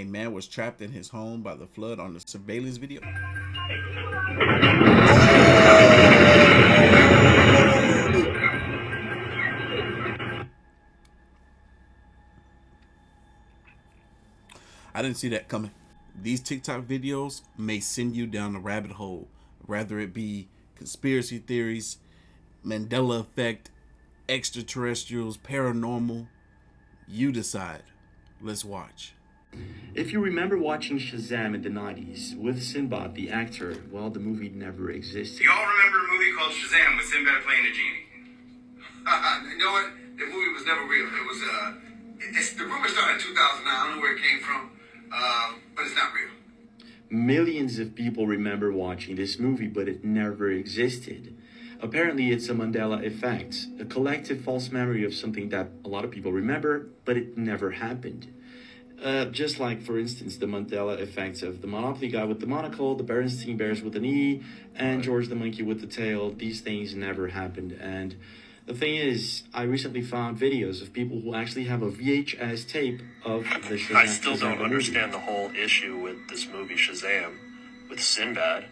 A man was trapped in his home by the flood on the surveillance video. I didn't see that coming. These TikTok videos may send you down a rabbit hole, whether it be conspiracy theories, Mandela effect, extraterrestrials, paranormal. You decide. Let's watch. If you remember watching Shazam in the 90s with Sinbad, the actor, well, the movie never existed. You all remember a movie called Shazam with Sinbad playing a genie? You know what? The movie was never real. It was, the rumor started in 2009. I don't know where it came from, but it's not real. Millions of people remember watching this movie, but it never existed. Apparently, it's a Mandela effect, a collective false memory of something that a lot of people remember, but it never happened. Just like, for instance, the Mandela effects of the Monopoly guy with the monocle, the Berenstain Bears with an E, and George the monkey with the tail. These things never happened. And the thing is, I recently found videos of people who actually have a VHS tape of the Shazam. I still don't understand the whole issue with this movie Shazam, with Sinbad.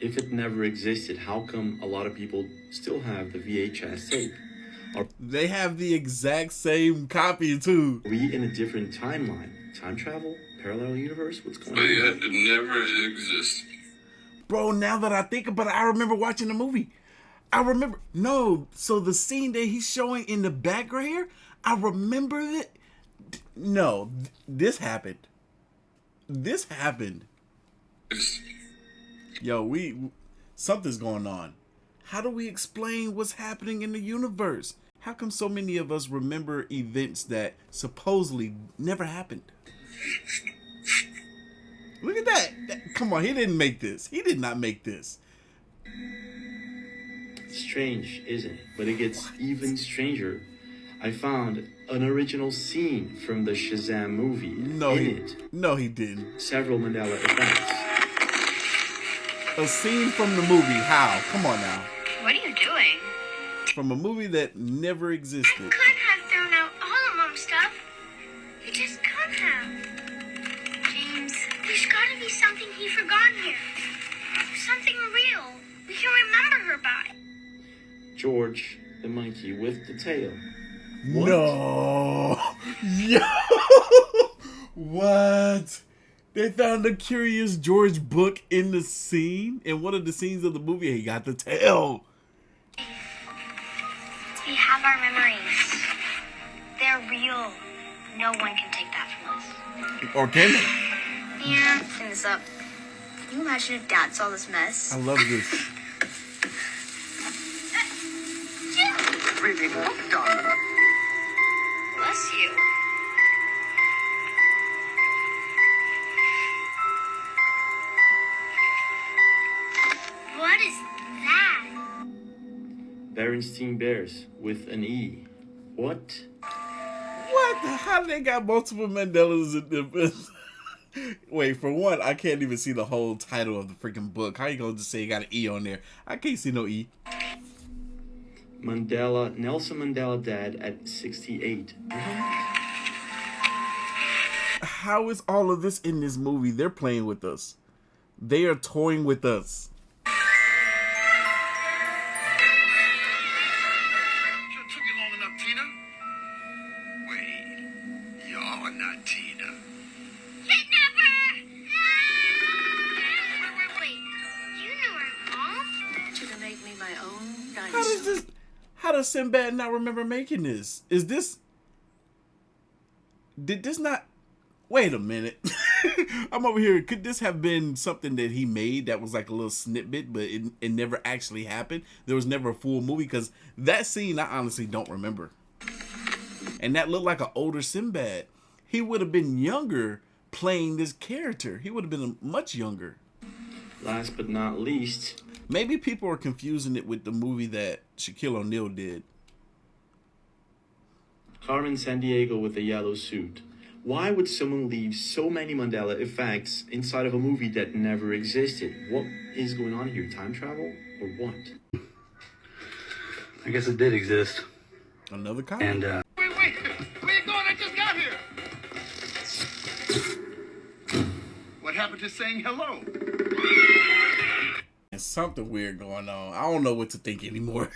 If it never existed, how come a lot of people still have the VHS tape? They have the exact same copy too. Are we in a different timeline? Time travel? Parallel universe? What's going on? But yet it never existed. Bro, now that I think about it, I remember watching the movie. I remember. No, so the scene that he's showing in the background here, I remember it. No, this happened. This happened. Yo, something's going on. How do we explain what's happening in the universe? How come so many of us remember events that supposedly never happened? Look at that. Come on, he didn't make this. He did not make this. Strange, isn't it? But it gets even stranger. I found an original scene from the Shazam movie. No, he didn't. Several Mandela effects. A scene from the movie. How? Come on now. What are you doing? From a movie that never existed. I could have thrown out all of Mom's stuff. You just could have. James, there's gotta be something he forgot here. Something real we can remember her by. George the monkey with the tail. What? No. Yo. What? They found a Curious George book in the scene. In one of the scenes of the movie, he got the tail. We have our memories. They're real. No one can take that from us. Or can they? Yeah, clean this up. Can you imagine if Dad saw this mess? I love this. Really well done. Bless you. What is that? Berenstain Bears with an E. What? What? How they got multiple Mandelas in them? Wait, for one, I can't even see the whole title of the freaking book. How you gonna just say you got an E on there? I can't see no E. Nelson Mandela died at 68. How is all of this in this movie? They're playing with us. They are toying with us. Took you long enough, Tina? Wait, you're not Tina. Kidnapper! Wait. You knew her, Mom? To make me my own dinosaur. How does Sinbad not remember making this? Did this not, wait a minute. I'm over here. Could this have been something that he made that was like a little snippet, but it never actually happened? There was never a full movie, because that scene I honestly don't remember. And that looked like an older Sinbad. He would have been younger playing this character. He would have been much younger. Last but not least, maybe people are confusing it with the movie that Shaquille O'Neal did. Carmen Sandiego with a yellow suit. Why would someone leave so many Mandela effects inside of a movie that never existed? What is going on here? Time travel or what? I guess it did exist. Another cop? And, Wait, where you going? I just got here. happened to saying hello? There's something weird going on. I don't know what to think anymore.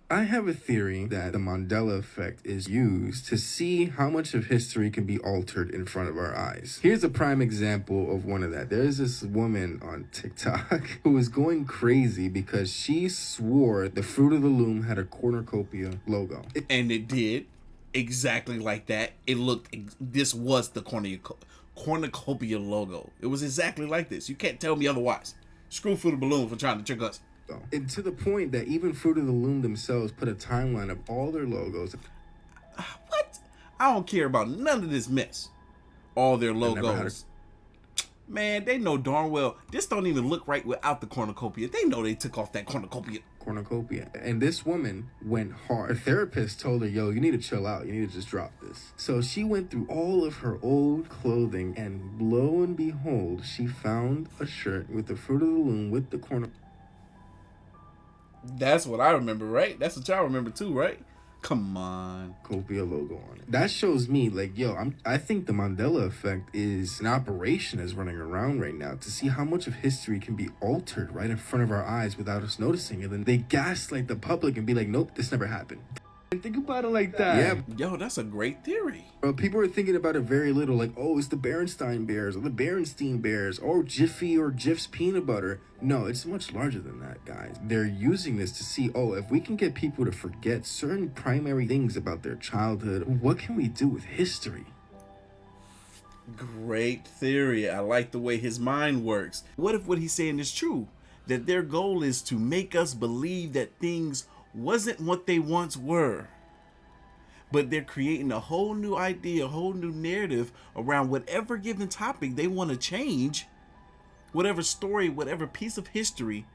I have a theory that the Mandela effect is used to see how much of history can be altered in front of our eyes. Here's a prime example of one of that. There's this woman on TikTok who was going crazy because she swore the Fruit of the Loom had a cornucopia logo. And it did. Exactly like that. It looked, this was the cornucopia logo. It was exactly like this. You can't tell me otherwise. Screw Fruit of the Loom for trying to trick us. And to the point that even Fruit of the Loom themselves put a timeline of all their logos. What? I don't care about none of this mess. All their logos. Man, they know darn well this don't even look right without the cornucopia. They know they took off that cornucopia. And this woman went hard. Her therapist told her, yo, you need to chill out. You need to just drop this. So she went through all of her old clothing, and lo and behold, she found a shirt with the Fruit of the Loom with the cornucopia. That's what I remember, right? That's what y'all remember too, right? Come on. Cornucopia logo on it. That shows me, like, yo, I think the Mandela effect is an operation that's running around right now to see how much of history can be altered right in front of our eyes without us noticing. And then they gaslight the public and be like, nope, this never happened. Think about it like that. Yeah. Yo, that's a great theory. Bro, people are thinking about it very little, like, oh, it's the Berenstain Bears or the Berenstein Bears or Jiffy or Jif's peanut butter. No, it's much larger than that, guys. They're using this to see, oh, if we can get people to forget certain primary things about their childhood, what can we do with history? Great theory. I like the way his mind works. What if what he's saying is true? That their goal is to make us believe that things wasn't what they once were, but they're creating a whole new idea, a whole new narrative around whatever given topic they want to change, whatever story, whatever piece of history,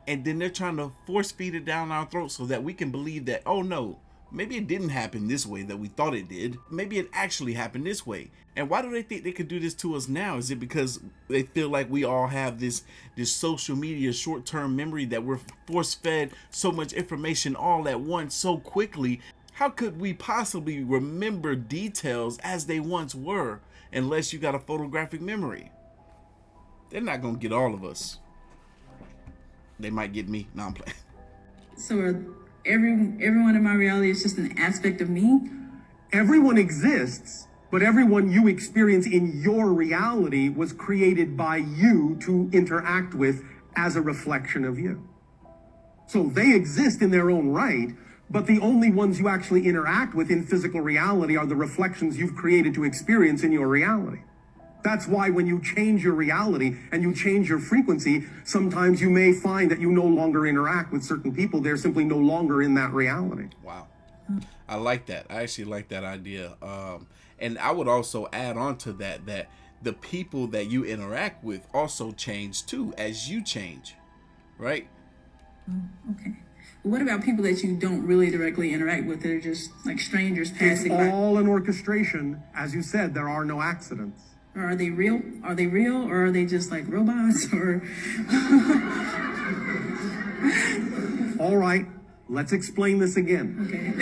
and then they're trying to force feed it down our throats so that we can believe that, oh no, maybe it didn't happen this way that we thought it did. Maybe it actually happened this way. And why do they think they could do this to us now? Is it because they feel like we all have this social media short-term memory that we're force-fed so much information all at once so quickly? How could we possibly remember details as they once were unless you got a photographic memory? They're not going to get all of us. They might get me. No, I'm playing. So everyone in my reality is just an aspect of me? Everyone exists, but everyone you experience in your reality was created by you to interact with as a reflection of you. So they exist in their own right, but the only ones you actually interact with in physical reality are the reflections you've created to experience in your reality. That's why when you change your reality and you change your frequency, sometimes you may find that you no longer interact with certain people. They're simply no longer in that reality. Wow. I like that. I actually like that idea. And I would also add on to that the people that you interact with also change too as you change, right? Okay. What about people that you don't really directly interact with? They're just like strangers passing by. It's all an orchestration. As you said, there are no accidents. Are they real? Are they real, or are they just like robots? Or all right, let's explain this again. Okay.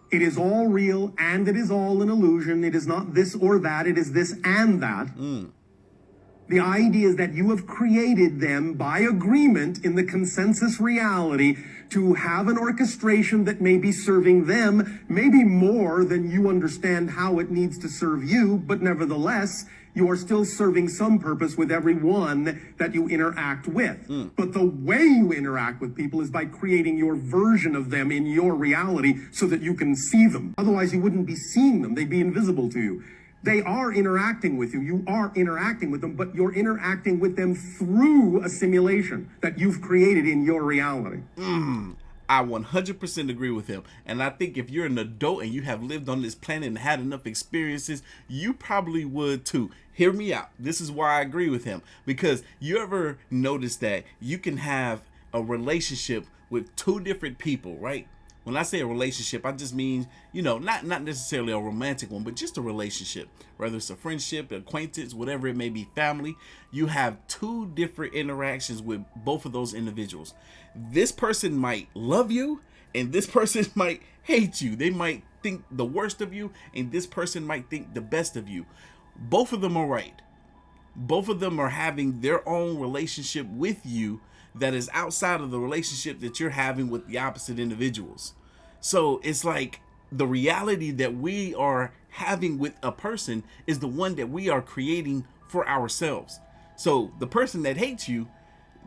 It is all real and it is all an illusion. It is not this or that. It is this and that. The idea is that you have created them by agreement in the consensus reality to have an orchestration that may be serving them, maybe more than you understand how it needs to serve you, but nevertheless, you are still serving some purpose with everyone that you interact with. But the way you interact with people is by creating your version of them in your reality so that you can see them. Otherwise, you wouldn't be seeing them. They'd be invisible to you. They are interacting with you. You are interacting with them, but you're interacting with them through a simulation that you've created in your reality. I 100% agree with him. And I think if you're an adult and you have lived on this planet and had enough experiences, you probably would too. Hear me out. This is why I agree with him. Because you ever notice that you can have a relationship with two different people, right? When I say a relationship, I just mean, you know, not necessarily a romantic one, but just a relationship. Whether it's a friendship, acquaintance, whatever it may be, family. You have two different interactions with both of those individuals. This person might love you and this person might hate you. They might think the worst of you and this person might think the best of you. both of them are right. Both of them are having their own relationship with you that is outside of the relationship that you're having with the opposite individuals. So it's like the reality that we are having with a person is the one that we are creating for ourselves. So the person that hates you,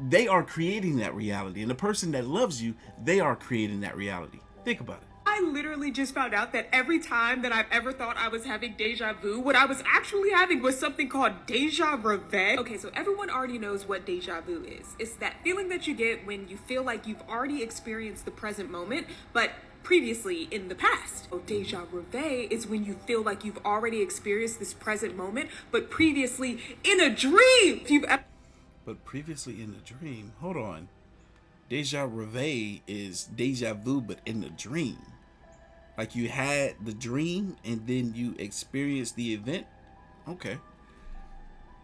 they are creating that reality. And the person that loves you, they are creating that reality. Think about it. I literally just found out that every time that I've ever thought I was having deja vu, what I was actually having was something called deja reveille. Okay, so everyone already knows what deja vu is. It's that feeling that you get when you feel like you've already experienced the present moment, but previously in the past. Oh, deja reveille is when you feel like you've already experienced this present moment, but previously in a dream. But previously in a dream? Hold on. Deja reveille is deja vu, but in a dream. Like you had the dream and then you experienced the event? Okay.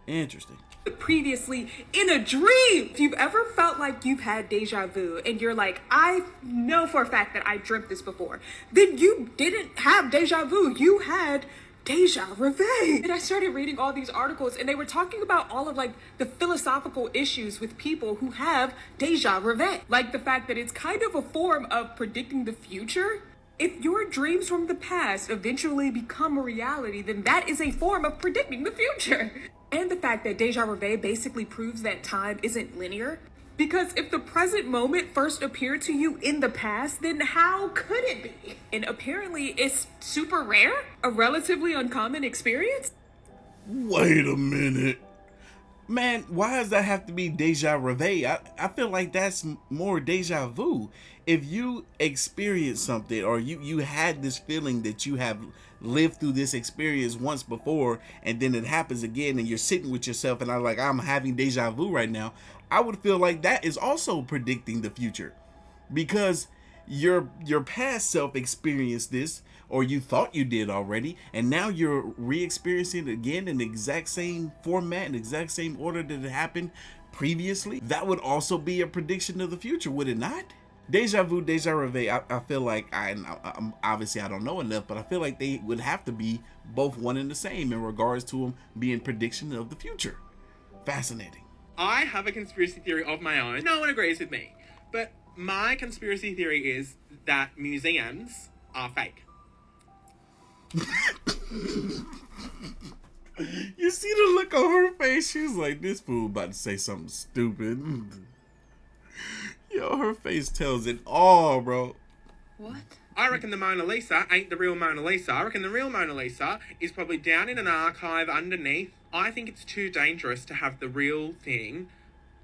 Interesting. Previously in a dream. If you've ever felt like you've had deja vu and you're like, I know for a fact that I dreamt this before, then you didn't have deja vu. You had deja reveille. And I started reading all these articles and they were talking about all of like the philosophical issues with people who have deja reveille. Like the fact that it's kind of a form of predicting the future. If your dreams from the past eventually become a reality, then that is a form of predicting the future. And the fact that deja reveille basically proves that time isn't linear. Because if the present moment first appeared to you in the past, then how could it be? And apparently it's super rare, a relatively uncommon experience. Wait a minute. Man, why does that have to be deja reveille? I feel like that's more deja vu. If you experience something or you had this feeling that you have lived through this experience once before and then it happens again and you're sitting with yourself and I'm having deja vu right now, I would feel like that is also predicting the future because your past self experienced this or you thought you did already and now you're re-experiencing it again in the exact same format, in the exact same order that it happened previously. That would also be a prediction of the future, would it not? Deja vu, deja reveille, I feel like I'm obviously I don't know enough, but I feel like they would have to be both one and the same in regards to them being prediction of the future. Fascinating. I have a conspiracy theory of my own. No one agrees with me, but my conspiracy theory is that museums are fake. You see the look on her face? She's like, this fool about to say something stupid. Yo, her face tells it all, bro. What? I reckon the Mona Lisa ain't the real Mona Lisa. I reckon the real Mona Lisa is probably down in an archive underneath. I think it's too dangerous to have the real thing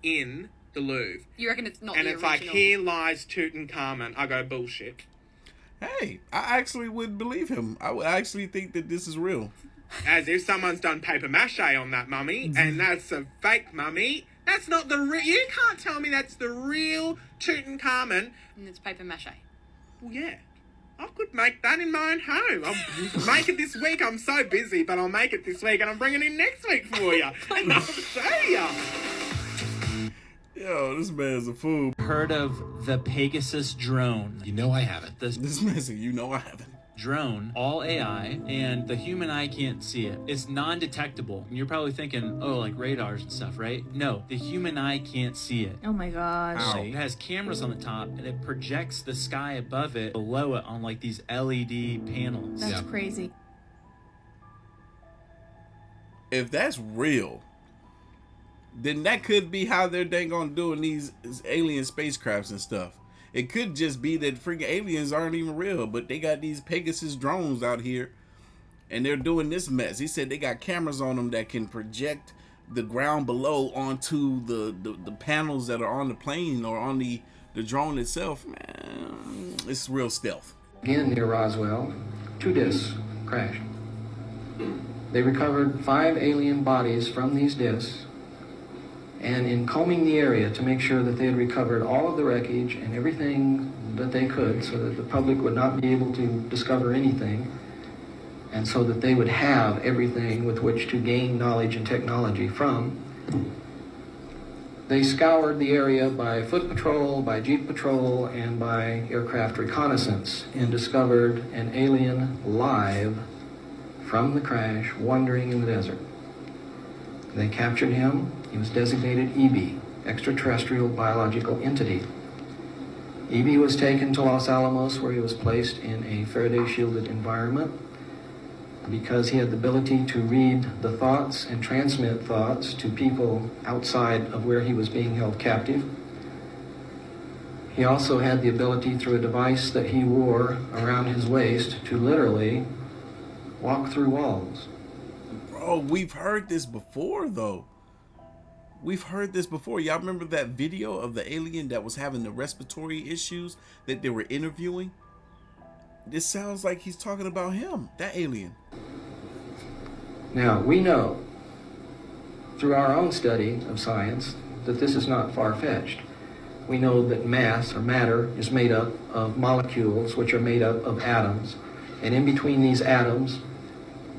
in the Louvre. You reckon it's not and the it's original? like, here lies Tutankhamun. I go, bullshit. Hey, I actually would believe him. I would actually think that this is real. As if someone's done paper mache on that mummy, and that's a fake mummy. That's not the real... You can't tell me that's the real Tutankhamun. And it's paper mache. Well, yeah. I could make that in my own home. I'll make it this week. I'm so busy, but I'll make it this week, and I'm bringing it in next week for you. And I'll show you. Yo, this man's a fool. Heard of the Pegasus drone? You know I haven't. This man's a, you know I haven't. Drone, all AI, and the human eye can't see it. It's non-detectable. And you're probably thinking, oh, like radars and stuff, right? No, the human eye can't see it. Oh my gosh. It has cameras on the top, and it projects the sky above it, below it, on like these LED panels. That's crazy. If that's real, then that could be how they're dang on doing these alien spacecrafts and stuff. It could just be that freaking aliens aren't even real, but they got these Pegasus drones out here and they're doing this mess. He said they got cameras on them that can project the ground below onto the panels that are on the plane or on the drone itself. Man, it's real stealth. Again, near Roswell, 2 discs crashed. They recovered 5 alien bodies from these discs. And in combing the area to make sure that they had recovered all of the wreckage and everything that they could so that the public would not be able to discover anything, and so that they would have everything with which to gain knowledge and technology from, they scoured the area by foot patrol, by jeep patrol, and by aircraft reconnaissance and discovered an alien live from the crash wandering in the desert. They captured him. He was designated EB, extraterrestrial biological entity. EB was taken to Los Alamos, where he was placed in a Faraday-shielded environment because he had the ability to read the thoughts and transmit thoughts to people outside of where he was being held captive. He also had the ability, through a device that he wore around his waist, to literally walk through walls. Bro, we've heard this before, though. We've heard this before. Y'all remember that video of the alien that was having the respiratory issues that they were interviewing? This sounds like he's talking about him, that alien. Now, we know through our own study of science that this is not far-fetched. We know that mass, or matter, is made up of molecules, which are made up of atoms. And in between these atoms,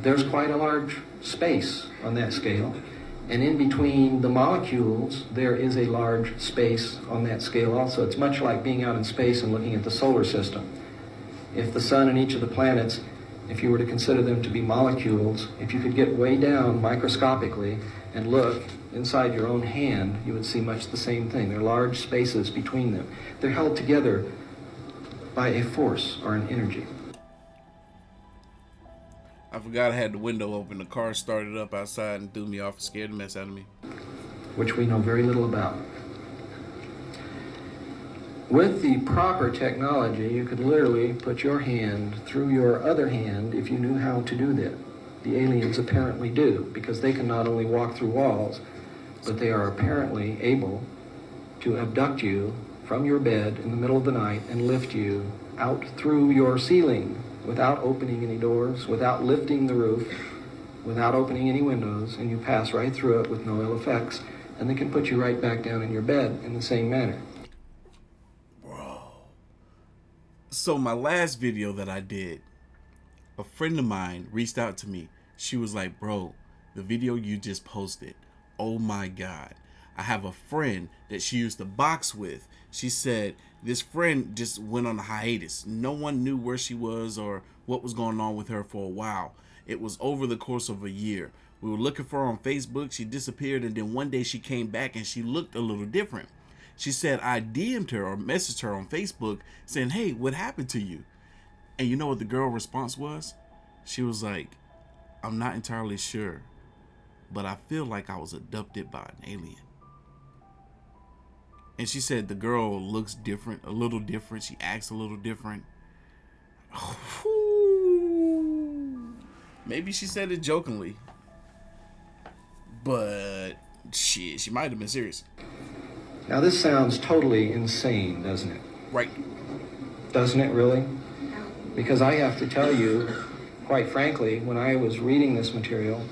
there's quite a large space on that scale. And in between the molecules, there is a large space on that scale also. It's much like being out in space and looking at the solar system. If the sun and each of the planets, if you were to consider them to be molecules, if you could get way down microscopically and look inside your own hand, you would see much the same thing. There are large spaces between them. They're held together by a force or an energy. I forgot I had the window open. The car started up outside and threw me off and scared the mess out of me. Which we know very little about. With the proper technology, you could literally put your hand through your other hand if you knew how to do that. The aliens apparently do, because they can not only walk through walls, but they are apparently able to abduct you from your bed in the middle of the night and lift you out through your ceiling without opening any doors, without lifting the roof, without opening any windows, and you pass right through it with no ill effects, and they can put you right back down in your bed in the same manner. Bro. So my last video that I did, a friend of mine reached out to me. She was like, bro, the video you just posted, oh my God. I have a friend that she used to box with. She said this friend just went on a hiatus. No one knew where she was or what was going on with her for a while. It was over the course of a year. We were looking for her on Facebook. She disappeared, and then one day she came back and she looked a little different. She said I DM'd her or messaged her on Facebook saying, hey, what happened to you? And you know what the girl response was? She was like, I'm not entirely sure, but I feel like I was abducted by an alien. And she said the girl looks different, a little different. She acts a little different. Maybe she said it jokingly, but shit, she might have been serious. Now this sounds totally insane, doesn't it? Right. Doesn't it really? Because I have to tell you, quite frankly, when I was reading this material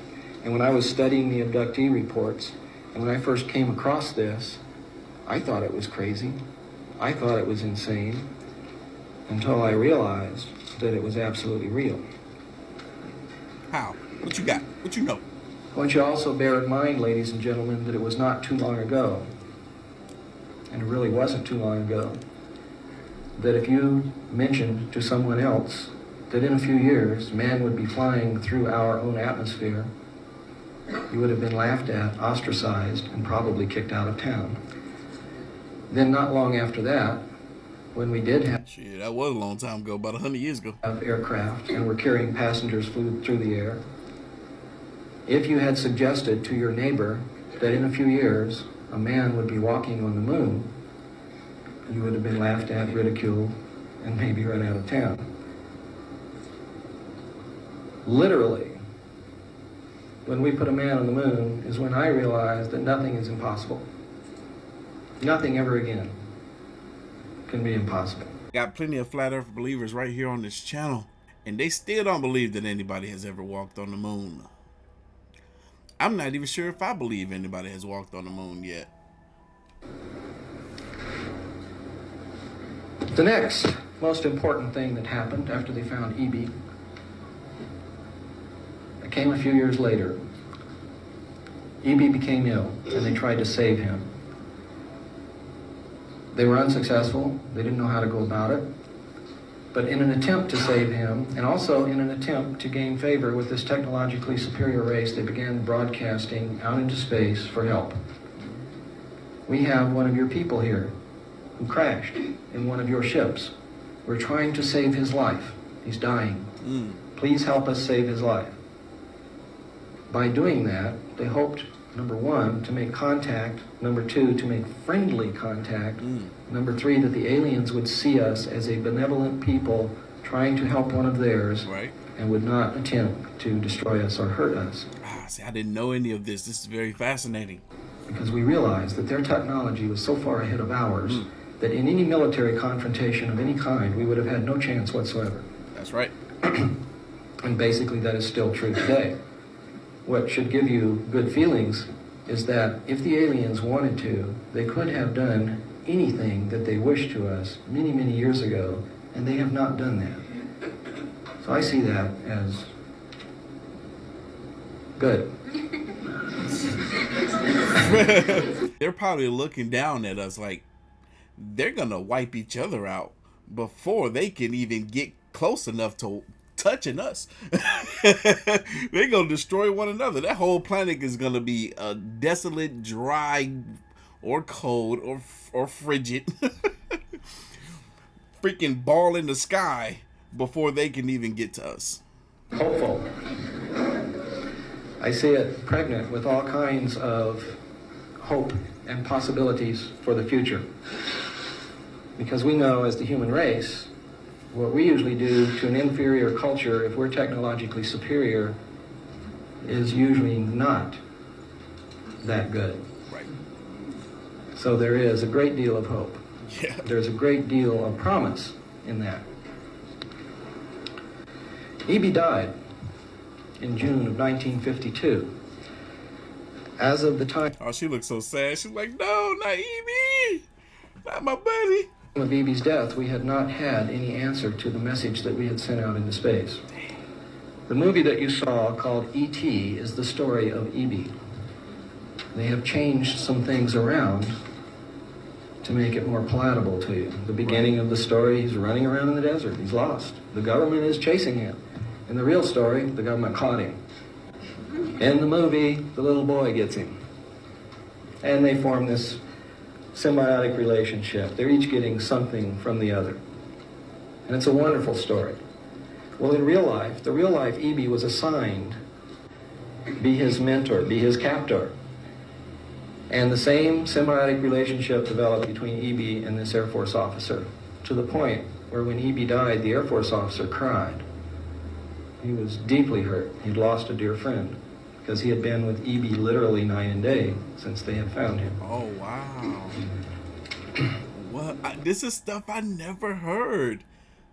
and when I was studying the abductee reports and when I first came across this, I thought it was crazy. I thought it was insane until I realized that it was absolutely real. How? What you got? What you know? I want you to also bear in mind, ladies and gentlemen, that it was not too long ago, and it really wasn't too long ago, that if you mentioned to someone else that in a few years man would be flying through our own atmosphere, you would have been laughed at, ostracized, and probably kicked out of town. Then not long after that, when we did have shit, that was a long time ago, about 100 years ago, of aircraft and were carrying passengers through the air, if you had suggested to your neighbor that in a few years a man would be walking on the moon, you would have been laughed at, ridiculed, and maybe run out of town. Literally, when we put a man on the moon is when I realized that nothing is impossible. Nothing ever again can be impossible. Got plenty of flat earth believers right here on this channel, and they still don't believe that anybody has ever walked on the moon. I'm not even sure if I believe anybody has walked on the moon yet. The next most important thing that happened after they found EB, it came a few years later. EB became ill, and they tried to save him. They were unsuccessful. They didn't know how to go about it. But in an attempt to save him, and also in an attempt to gain favor with this technologically superior race, they began broadcasting out into space for help. We have one of your people here who crashed in one of your ships. We're trying to save his life. He's dying. Please help us save his life. By doing that, they hoped, number one, to make contact, number two, to make friendly contact, number three, that the aliens would see us as a benevolent people trying to help one of theirs, right, and would not attempt to destroy us or hurt us. See, I didn't know any of this. This is very fascinating. Because we realized that their technology was so far ahead of ours that in any military confrontation of any kind, we would have had no chance whatsoever. That's right. And basically that is still true today. What should give you good feelings is that if the aliens wanted to, they could have done anything that they wished to us many, many years ago, and they have not done that. So I see that as good. They're probably looking down at us like they're gonna wipe each other out before they can even get close enough to touching us. They're gonna destroy one another. That whole planet is gonna be a desolate, dry, or cold, or frigid freaking ball in the sky before they can even get to us. Hopeful. I see it pregnant with all kinds of hope and possibilities for the future. Because we know, as the human race, what we usually do to an inferior culture, if we're technologically superior, is usually not that good. Right. So there is a great deal of hope. Yeah. There's a great deal of promise in that. E.B. died in June of 1952. As of the time... Oh, she looks so sad. She's like, no, not E.B. Not my buddy. Of E.B.'s death, we had not had any answer to the message that we had sent out into space. The movie that you saw, called E.T., is the story of E.B. They have changed some things around to make it more palatable to you. The beginning of the story, he's running around in the desert. He's lost. The government is chasing him. In the real story, the government caught him. In the movie, the little boy gets him. And they form this symbiotic relationship. They're each getting something from the other. And it's a wonderful story. Well, in real life, the real life E.B. was assigned be his mentor, be his captor. And the same symbiotic relationship developed between E.B. and this Air Force officer, to the point where when E.B. died, the Air Force officer cried. He was deeply hurt. He'd lost a dear friend because he had been with E.B. literally night and day since they had found him. Oh, wow. What? This is stuff I never heard.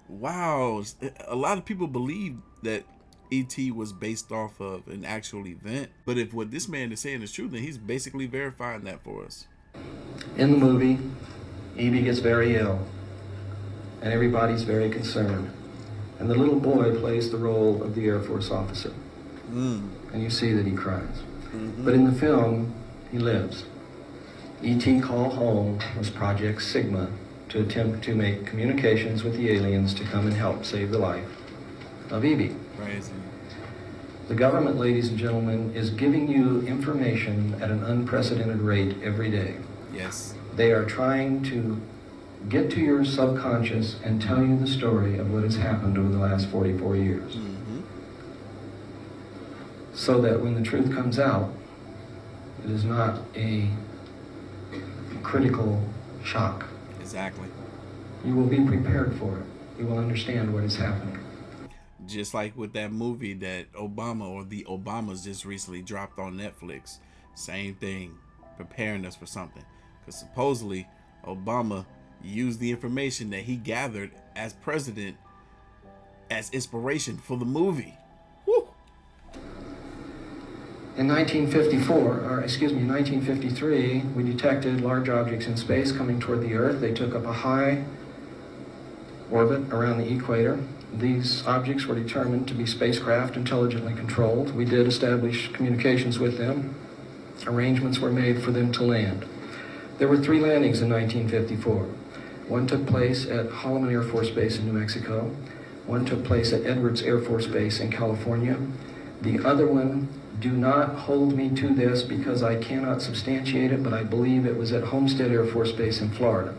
Wow. A lot of people believe that E.T. was based off of an actual event. But if what this man is saying is true, then he's basically verifying that for us. In the movie, E.B. gets very ill, and everybody's very concerned. And the little boy plays the role of the Air Force officer. And you see that he cries. But in the film, he lives. E.T. Call Home was Project Sigma to attempt to make communications with the aliens to come and help save the life of E.B. Crazy. The government, ladies and gentlemen, is giving you information at an unprecedented rate every day. Yes. They are trying to get to your subconscious and tell you the story of what has happened over the last 44 years. So that when the truth comes out, it is not a critical shock. Exactly. You will be prepared for it. You will understand what is happening. Just like with that movie that Obama or the Obamas just recently dropped on Netflix. Same thing. Preparing us for something. Because supposedly Obama used the information that he gathered as president as inspiration for the movie. Woo. In 1953, we detected large objects in space coming toward the Earth. They took up a high orbit around the equator. These objects were determined to be spacecraft intelligently controlled. We did establish communications with them. Arrangements were made for them to land. There were 3 landings in 1954. One took place at Holloman Air Force Base in New Mexico. One took place at Edwards Air Force Base in California. The other one, do not hold me to this because I cannot substantiate it, but I believe it was at Homestead Air Force Base in Florida.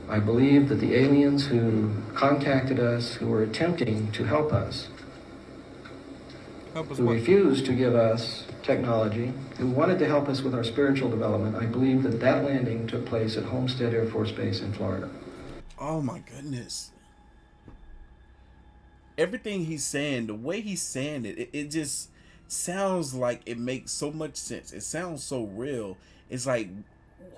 I believe that the aliens who contacted us, who were attempting to help us who refused to give us technology, who wanted to help us with our spiritual development, I believe that that landing took place at Homestead Air Force Base in Florida. Oh my goodness. Everything he's saying, the way he's saying it, it just sounds like it makes so much sense. It sounds so real. It's like,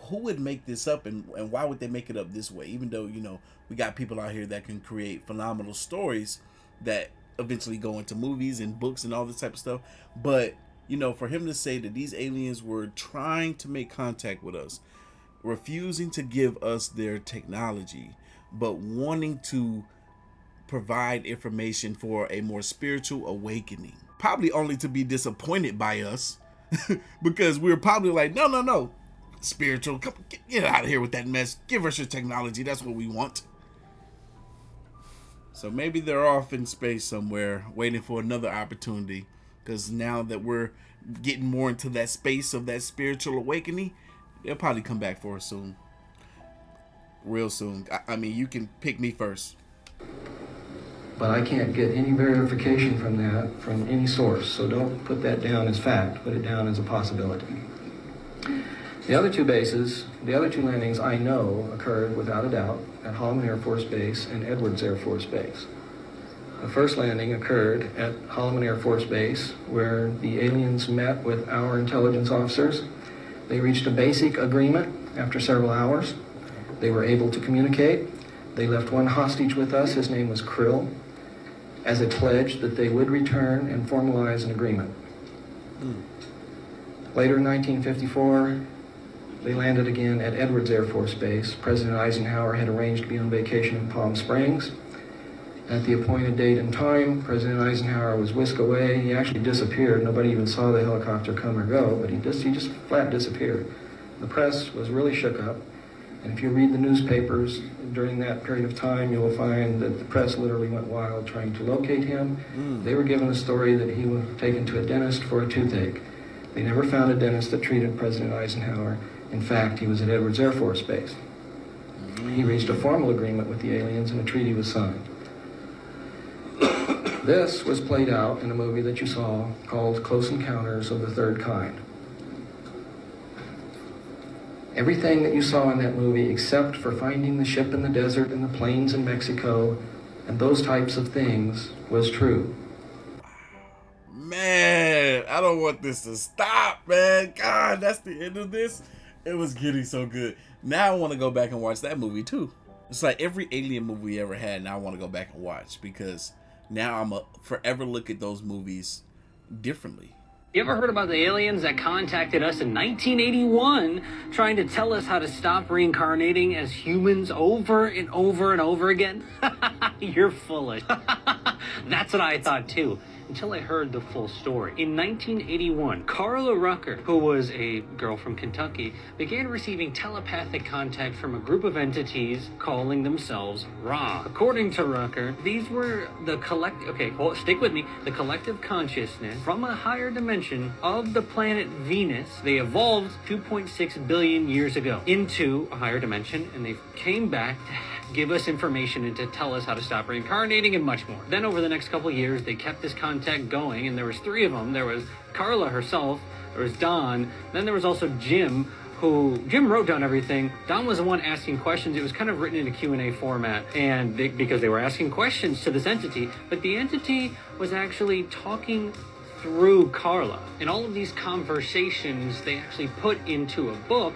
who would make this up, and why would they make it up this way? Even though, you know, we got people out here that can create phenomenal stories that eventually go into movies and books and all this type of stuff. But, you know, for him to say that these aliens were trying to make contact with us, refusing to give us their technology, but wanting to provide information for a more spiritual awakening, probably only to be disappointed by us because we're probably like, no, spiritual, come, get out of here with that mess, give us your technology, that's what we want. So maybe they're off in space somewhere waiting for another opportunity, because now that we're getting more into that space of that spiritual awakening, they'll probably come back for us soon, real soon. I mean, you can pick me first, but I can't get any verification from that from any source, so don't put that down as fact, put it down as a possibility. The other two bases, the other two landings I know occurred without a doubt at Holloman Air Force Base and Edwards Air Force Base. The first landing occurred at Holloman Air Force Base, where the aliens met with our intelligence officers. They reached a basic agreement after several hours. They were able to communicate. They left one hostage with us, his name was Krill, as a pledge that they would return and formalize an agreement. Later in 1954, they landed again at Edwards Air Force Base. President Eisenhower had arranged to be on vacation in Palm Springs. At the appointed date and time, President Eisenhower was whisked away. He actually disappeared. Nobody even saw the helicopter come or go, but he just flat disappeared. The press was really shook up. And if you read the newspapers during that period of time, you will find that the press literally went wild trying to locate him. They were given a story that he was taken to a dentist for a toothache. They never found a dentist that treated President Eisenhower. In fact, he was at Edwards Air Force Base. He reached a formal agreement with the aliens and a treaty was signed. This was played out in a movie that you saw called Close Encounters of the Third Kind. Everything that you saw in that movie, except for finding the ship in the desert and the plains in Mexico and those types of things, was true. Man, I don't want this to stop, man. God, that's the end of this. It was getting so good. Now I want to go back and watch that movie too. It's like every alien movie we ever had, now I want to go back and watch, because now I'm a forever look at those movies differently. You ever heard about the aliens that contacted us in 1981 trying to tell us how to stop reincarnating as humans over and over and over again? You're foolish. That's what I thought too, until I heard the full story. In 1981, Carla Rucker, who was a girl from Kentucky, began receiving telepathic contact from a group of entities calling themselves Ra. According to Rucker, these were the stick with me, the collective consciousness from a higher dimension of the planet Venus. They evolved 2.6 billion years ago into a higher dimension, and they came back to give us information and to tell us how to stop reincarnating and much more. Then over the next couple of years, they kept this contact going, and there was three of them. There was Carla herself, there was Don, then there was also Jim wrote down everything. Don was the one asking questions. It was kind of written in a Q&A format, and because they were asking questions to this entity, but the entity was actually talking through Carla. And all of these conversations they actually put into a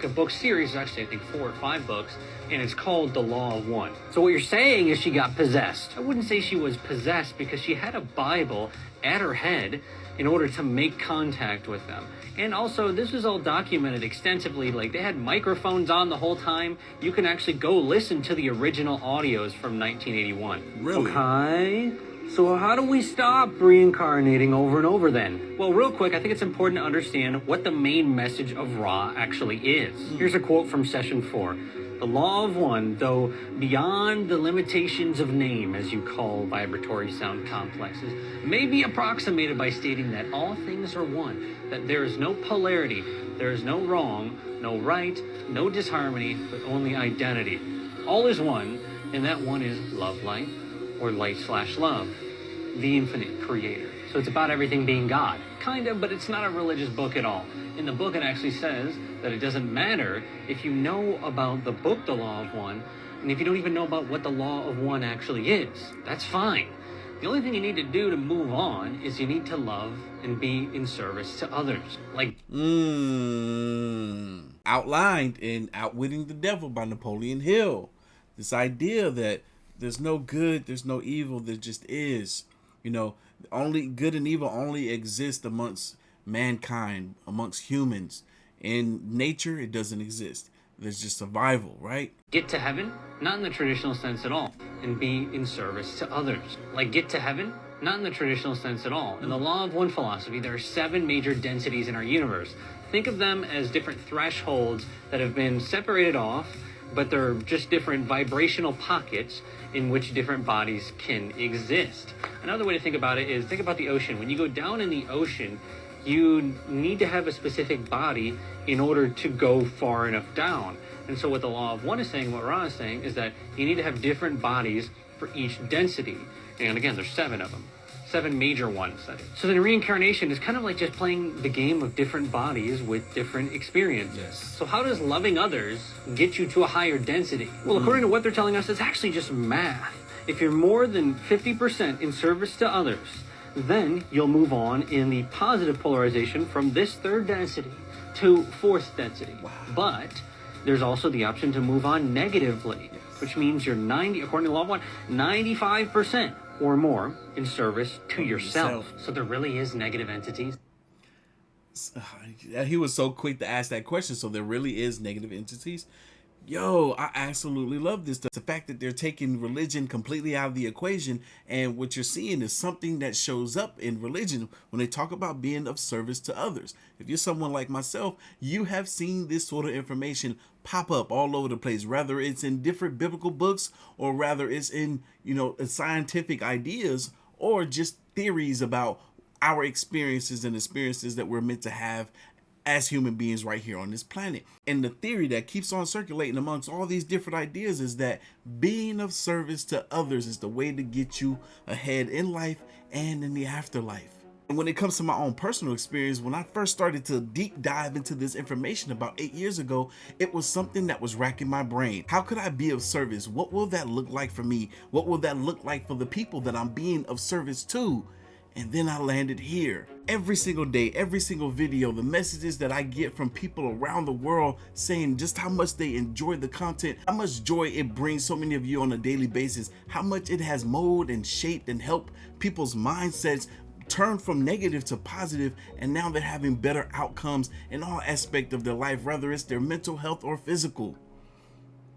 book series, actually I think 4 or 5 books, and it's called The Law of One. So what you're saying is she got possessed. I wouldn't say she was possessed, because she had a Bible at her head in order to make contact with them. And also, this was all documented extensively. Like, they had microphones on the whole time. You can actually go listen to the original audios from 1981. Really? Okay. So how do we stop reincarnating over and over then? Well, real quick, I think it's important to understand what the main message of Ra actually is. Here's a quote from Session 4. The law of one, though beyond the limitations of name, as you call vibratory sound complexes, may be approximated by stating that all things are one, that there is no polarity, there is no wrong, no right, no disharmony, but only identity. All is one, and that one is love light, or light/love, the infinite creator. So it's about everything being God. Kind of, but it's not a religious book at all. In the book, it actually says that it doesn't matter if you know about the book, The Law of One, and if you don't even know about what the Law of One actually is. That's fine. The only thing you need to do to move on is you need to love and be in service to others. Like, Outlined in Outwitting the Devil by Napoleon Hill. This idea that there's no good, there's no evil, there just is. You know, only good and evil only exist amongst mankind, amongst humans. In nature, it doesn't exist. There's just survival, right? get to heaven, not in the traditional sense at all, and be in service to others. Like get to heaven, not in the traditional sense at all. In the Law of One philosophy, there are 7 major densities in our universe. Think of them as different thresholds that have been separated off, but they're just different vibrational pockets in which different bodies can exist. Another way to think about it is think about the ocean. When you go down in the ocean, you need to have a specific body in order to go far enough down. And so what the Law of One is saying, what Ra is saying, is that you need to have different bodies for each density. And again, there's 7 of them. 7 major ones, that is. So then reincarnation is kind of like just playing the game of different bodies with different experiences. Yes. So how does loving others get you to a higher density? Well, according to what they're telling us, it's actually just math. If you're more than 50% in service to others, then you'll move on in the positive polarization from this 3rd density to 4th density. Wow. But there's also the option to move on negatively, which means you're according to Law of One, 95% or more in service to yourself. So there really is negative entities. He was so quick to ask that question. So there really is negative entities. Yo, I absolutely love this. The fact that they're taking religion completely out of the equation, and what you're seeing is something that shows up in religion when they talk about being of service to others. If you're someone like myself, you have seen this sort of information pop up all over the place, whether it's in different biblical books or rather it's in, scientific ideas or just theories about our experiences and experiences that we're meant to have as human beings right here on this planet. And the theory that keeps on circulating amongst all these different ideas is that being of service to others is the way to get you ahead in life and in the afterlife. And when it comes to my own personal experience, when I first started to deep dive into this information about 8 years ago, it was something that was racking my brain. How could I be of service? What will that look like for me? What will that look like for the people that I'm being of service to? And then I landed here. Every single day, every single video, the messages that I get from people around the world saying just how much they enjoy the content, how much joy it brings so many of you on a daily basis, how much it has molded and shaped and helped people's mindsets turn from negative to positive, and now they're having better outcomes in all aspects of their life, whether it's their mental health or physical.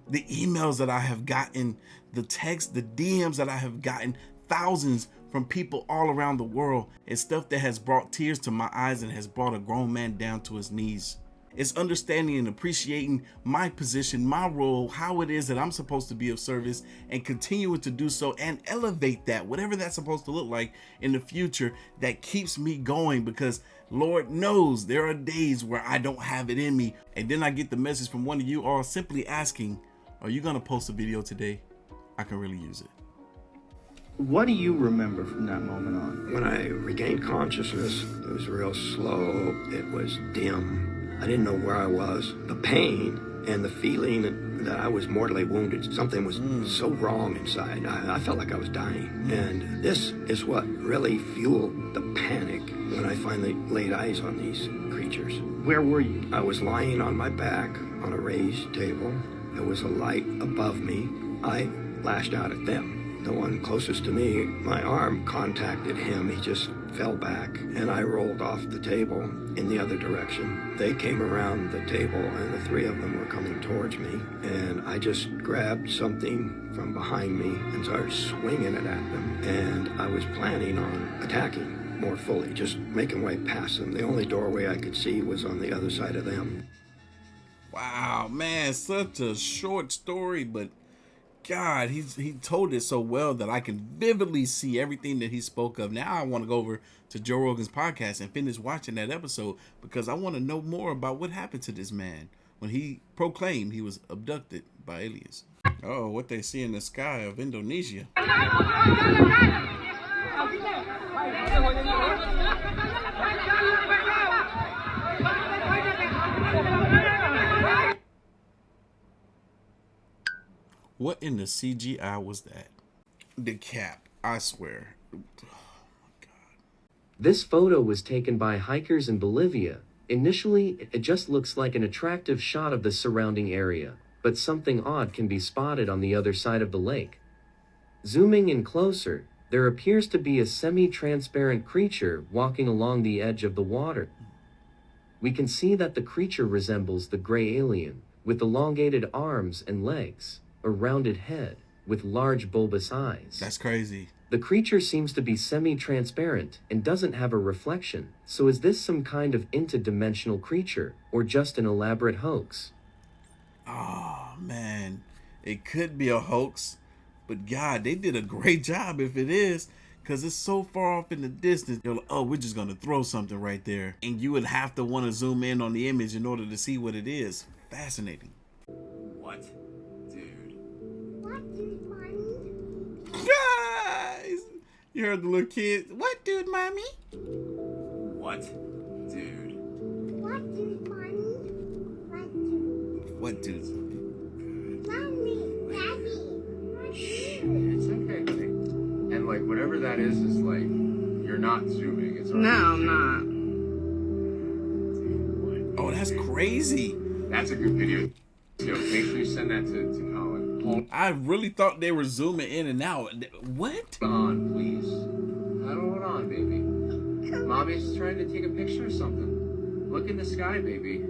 The emails that I have gotten, the texts, the DMs that I have gotten, thousands from people all around the world, is stuff that has brought tears to my eyes and has brought a grown man down to his knees. It's understanding and appreciating my position, my role, how it is that I'm supposed to be of service, and continuing to do so and elevate that, whatever that's supposed to look like in the future, that keeps me going, because Lord knows there are days where I don't have it in me. And then I get the message from one of you all simply asking, are you gonna post a video today? I can really use it. What do you remember from that moment on? When I regained consciousness, it was real slow. It was dim. I didn't know where I was. The pain and the feeling that I was mortally wounded, something was so wrong inside. I felt like I was dying. And this is what really fueled the panic when I finally laid eyes on these creatures. Where were you? I was lying on my back on a raised table. There was a light above me. I lashed out at them. The one closest to me, my arm contacted him. He just fell back, and I rolled off the table in the other direction. They came around the table, and the 3 of them were coming towards me, and I just grabbed something from behind me and started swinging it at them. And I was planning on attacking more fully, just making way past them. The only doorway I could see was on the other side of them. Wow, man, such a short story, but God, he told it so well that I can vividly see everything that he spoke of. Now I want to go over to Joe Rogan's podcast and finish watching that episode because I want to know more about what happened to this man when he proclaimed he was abducted by aliens. Oh, what they see in the sky of Indonesia. What in the CGI was that? The cap, I swear. Oh my God. This photo was taken by hikers in Bolivia. Initially, it just looks like an attractive shot of the surrounding area, but something odd can be spotted on the other side of the lake. Zooming in closer, there appears to be a semi-transparent creature walking along the edge of the water. We can see that the creature resembles the gray alien, with elongated arms and legs, a rounded head, with large bulbous eyes. That's crazy. The creature seems to be semi-transparent and doesn't have a reflection, so is this some kind of interdimensional creature, or just an elaborate hoax? Oh, man. It could be a hoax, but God, they did a great job if it is, because it's so far off in the distance. They're like, oh, we're just going to throw something right there. And you would have to want to zoom in on the image in order to see what it is. Fascinating. What? Guys, you heard the little kids. What, dude, mommy? What, dude? What, dude, mommy? What, dude? What, dude? Mommy, daddy. It's okay, honey. And like whatever that is like you're not zooming. It's No, I'm not. Oh, that's crazy. That's a good video. Yo, make sure you send that to Colin. I really thought they were zooming in and out. What? Hold on, please. Hold on, baby. Mommy's trying to take a picture or something. Look in the sky, baby.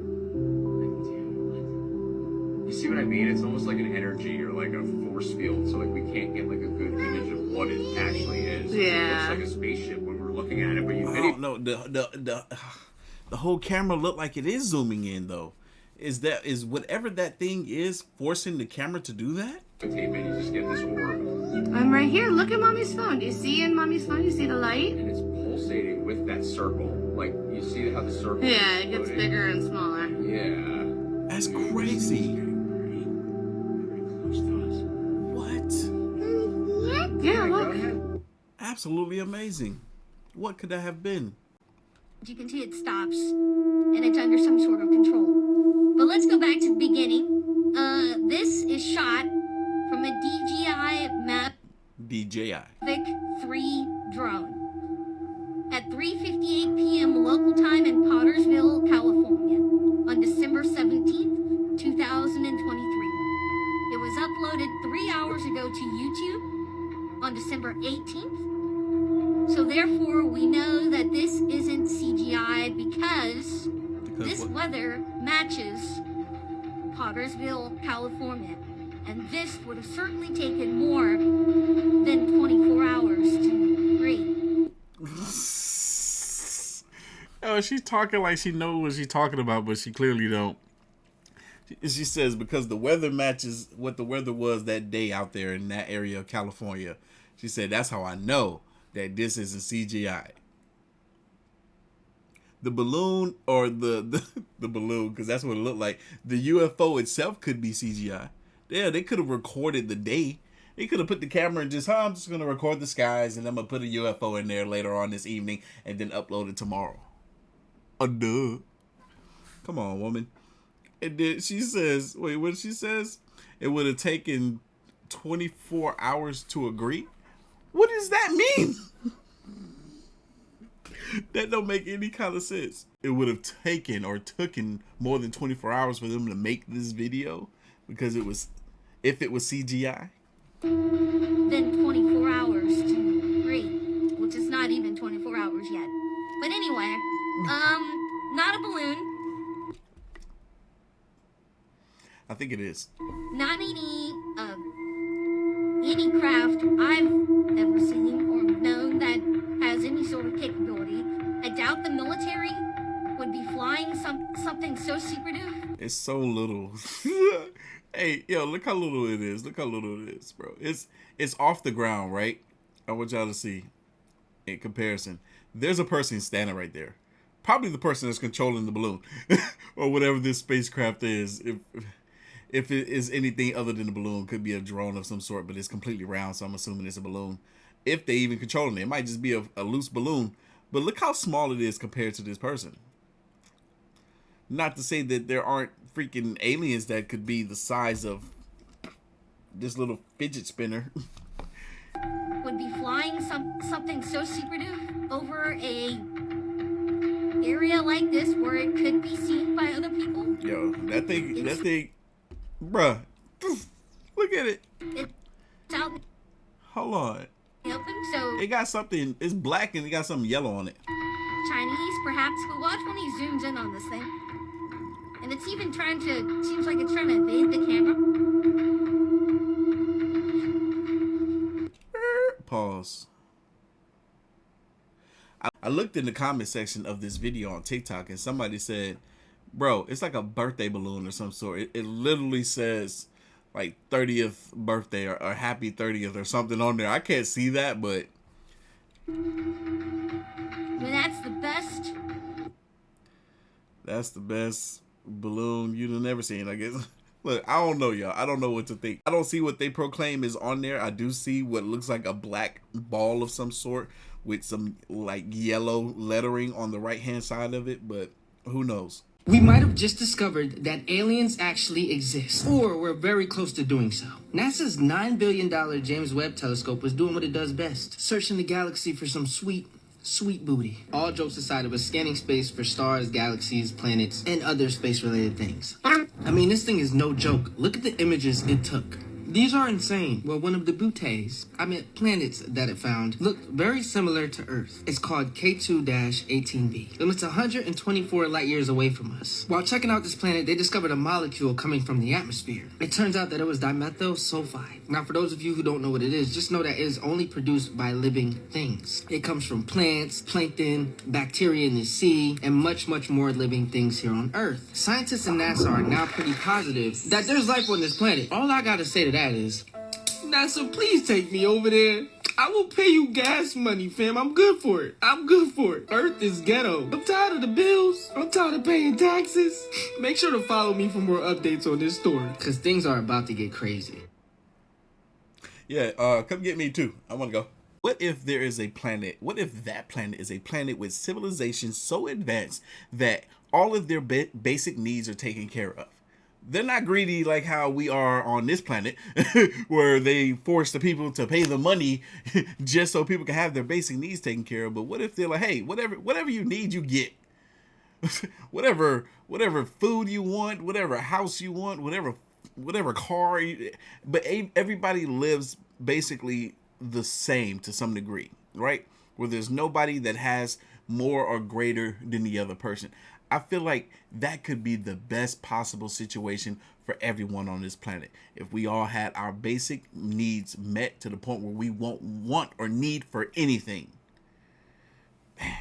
You see what I mean? It's almost like an energy or like a force field, so like we can't get like a good image of what it actually is. Yeah. It looks like a spaceship when we're looking at it, but you Oh no, the whole camera looked like it is zooming in though. Is whatever that thing is forcing the camera to do that? tape and you just get this orb. I'm right here. Look at mommy's phone. Do you see in mommy's phone? You see the light? And it's pulsating with that circle. Like, you see how the circle Yeah, is it gets floating? bigger and smaller. Yeah. That's crazy. What? Yeah, look. Absolutely amazing. What could that have been? You can see it stops, and it's under some sort of control. But let's go back to the beginning. This is shot from a DJI DJI. 3 drone at 3:58 p.m. local time in Pottersville, California, on December 17th, 2023. It was uploaded 3 hours ago to YouTube on December 18th. So therefore, we know that this isn't CGI because this weather matches Pottersville, California. And this would have certainly taken more than 24 hours to create. Oh, she's talking like she knows what she's talking about, but she clearly don't. She says because the weather matches what the weather was that day out there in that area of California. She said, that's how I know that this isn't CGI. The balloon or the balloon, because that's what it looked like. The UFO itself could be CGI. Yeah, they could have recorded the day. They could have put the camera and just, I'm just going to record the skies and I'm going to put a UFO in there later on this evening and then upload it tomorrow. Duh. Come on, woman. And then she says, wait, what she says? It would have taken 24 hours to agree? What does that mean? That don't make any kind of sense. It would have taken more than 24 hours for them to make this video because if it was CGI. Then 24 hours to create, which is not even 24 hours yet. But anyway, not a balloon. I think it is. Not any craft I've ever seen or known that has any sort of capability. I doubt the military would would be flying something so secretive. It's so little. Hey, yo, look how little it is. Look how little it is, bro. It's off the ground, right? I want y'all to see in comparison. There's a person standing right there. Probably the person that's controlling the balloon or whatever this spacecraft is. If it is anything other than a balloon, could be a drone of some sort, but it's completely round, so I'm assuming it's a balloon. If they even controlling it, it might just be a loose balloon. But look how small it is compared to this person. Not to say that there aren't freaking aliens that could be the size of this little fidget spinner. Would be flying something so secretive over a area like this where it could be seen by other people. Yo, that thing, bruh, look at it. It's out Hold on. open, so It got something, it's black and it got something yellow on it. Chinese, perhaps, but watch when he zooms in on this thing. And it's even seems like it's trying to evade the camera. Pause. I looked in the comment section of this video on TikTok and somebody said, bro, it's like a birthday balloon or some sort. It literally says like 30th birthday or happy 30th or something on there. I can't see that, but Well, that's the best. That's the best balloon you'd have never seen, I guess. Look, I don't know, y'all. I don't know what to think. I don't see what they proclaim is on there. I do see what looks like a black ball of some sort with some like yellow lettering on the right-hand side of it, but who knows? We might have just discovered that aliens actually exist, or we're very close to doing so. NASA's $9 billion James Webb Telescope was doing what it does best, searching the galaxy for some sweet booty. All jokes aside, it was scanning space for stars, galaxies, planets, and other space-related things. I mean, this thing is no joke. Look at the images it took. These are insane. Well, one of the planets that it found looked very similar to Earth. It's called K2-18b. And it's 124 light years away from us. While checking out this planet, they discovered a molecule coming from the atmosphere. It turns out that it was dimethyl-sulfide. Now, for those of you who don't know what it is, just know that it is only produced by living things. It comes from plants, plankton, bacteria in the sea, and much, much more living things here on Earth. Scientists and NASA are now pretty positive that there's life on this planet. All I gotta say to that is, NASA, please take me over there. I will pay you gas money, fam. I'm good for it. Earth is ghetto. I'm tired of the bills. I'm tired of paying taxes. Make sure to follow me for more updates on this story, because things are about to get crazy. Yeah, come get me too. I want to go. What if there is a planet? What if that planet is a planet with civilization so advanced that all of their basic needs are taken care of? They're not greedy like how we are on this planet, where they force the people to pay the money just so people can have their basic needs taken care of. But what if they're like, hey, whatever you need, you get. whatever food you want, whatever house you want, whatever car. But everybody lives basically the same to some degree, right? Where there's nobody that has more or greater than the other person. I feel like that could be the best possible situation for everyone on this planet. If we all had our basic needs met to the point where we won't want or need for anything. Man,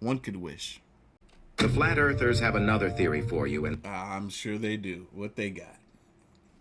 one could wish. The Flat Earthers have another theory for you, and I'm sure they do. What they got?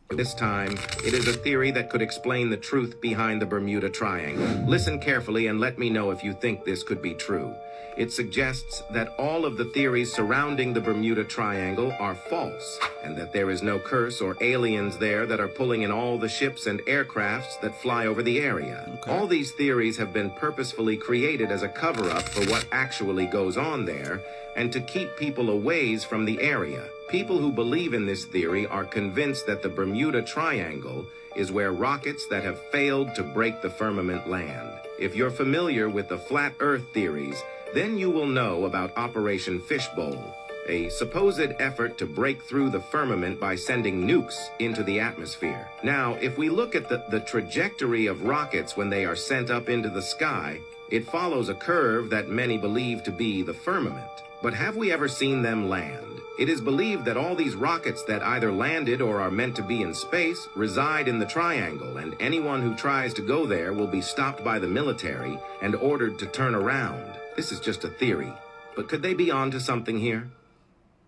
This time, it is a theory that could explain the truth behind the Bermuda Triangle. Listen carefully and let me know if you think this could be true. It suggests that all of the theories surrounding the Bermuda Triangle are false, and that there is no curse or aliens there that are pulling in all the ships and aircrafts that fly over the area. Okay. All these theories have been purposefully created as a cover-up for what actually goes on there, and to keep people a ways from the area. People who believe in this theory are convinced that the Bermuda Triangle is where rockets that have failed to break the firmament land. If you're familiar with the flat Earth theories, then you will know about Operation Fishbowl, a supposed effort to break through the firmament by sending nukes into the atmosphere. Now, if we look at the trajectory of rockets when they are sent up into the sky, it follows a curve that many believe to be the firmament. But have we ever seen them land? It is believed that all these rockets that either landed or are meant to be in space reside in the triangle, and anyone who tries to go there will be stopped by the military and ordered to turn around. This is just a theory. But could they be onto something here?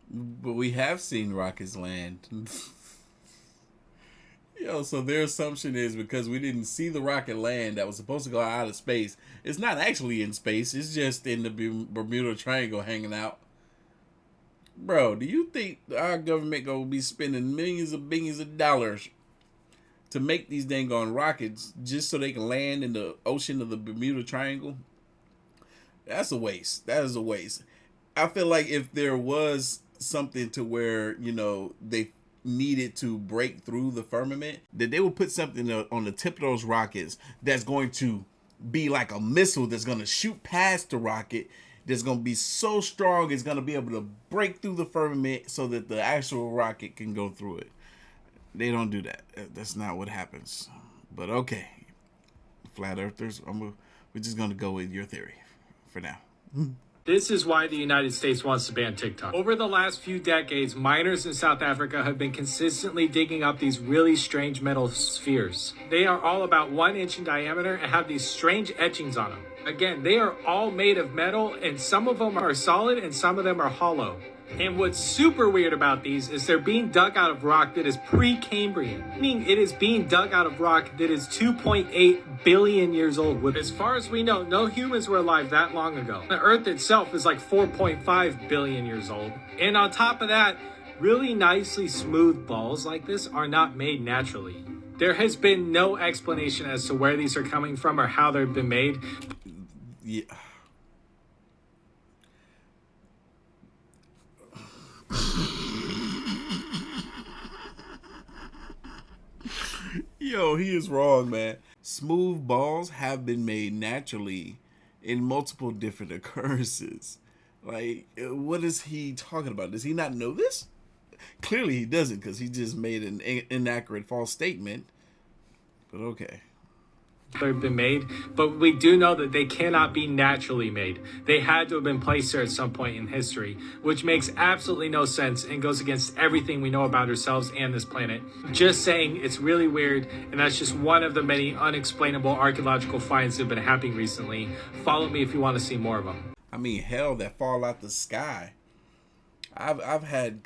But we have seen rockets land. Yo, so their assumption is because we didn't see the rocket land that was supposed to go out of space, it's not actually in space. It's just in the Bermuda Triangle hanging out. Bro, do you think our government gonna be spending millions of billions of dollars to make these dang on rockets just so they can land in the ocean of the Bermuda Triangle? That's a waste. That is a waste. I feel like if there was something to where, you know, they needed to break through the firmament, that they would put something on the tip of those rockets that's going to be like a missile that's going to shoot past the rocket, that's going to be so strong it's going to be able to break through the firmament so that the actual rocket can go through it. They don't do that. That's not what happens. But okay, flat earthers, we're just going to go with your theory for now. This is why the United States wants to ban TikTok. Over the last few decades, miners in South Africa have been consistently digging up these really strange metal spheres. They are all about 1 inch in diameter and have these strange etchings on them. Again, they are all made of metal, and some of them are solid and some of them are hollow. And what's super weird about these is they're being dug out of rock that is pre-Cambrian, meaning it is being dug out of rock that is 2.8 billion years old. As far as we know, no humans were alive that long ago. The Earth itself is like 4.5 billion years old. And on top of that, really nicely smooth balls like this are not made naturally. There has been no explanation as to where these are coming from or how they've been made. Yeah. Yo, he is wrong, man. Smooth balls have been made naturally in multiple different occurrences. Like, what is he talking about? Does he not know this? Clearly he doesn't, because he just made an inaccurate false statement. But okay. They've been made, but we do know that they cannot be naturally made. They had to have been placed there at some point in history, which makes absolutely no sense and goes against everything we know about ourselves and this planet. Just saying, it's really weird, and that's just one of the many unexplainable archaeological finds that have been happening recently. Follow me if you want to see more of them. I mean, hell, that fall out the sky. I've had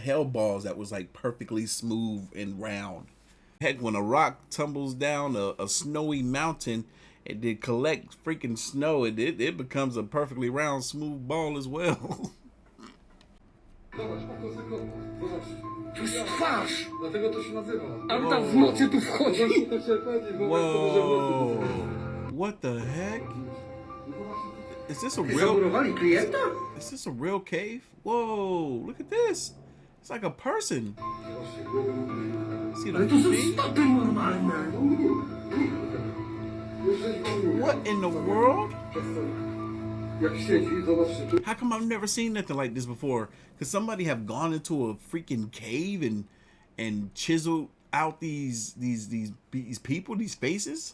hell balls that was like perfectly smooth and round. Heck, when a rock tumbles down a snowy mountain and they collect freaking snow, it becomes a perfectly round, smooth ball as well. Whoa. What the heck? Is this a real cave? Whoa, look at this. It's like a person. See the feet? What in the world? How come I've never seen nothing like this before? Could somebody have gone into a freaking cave and chiseled out these people, these faces?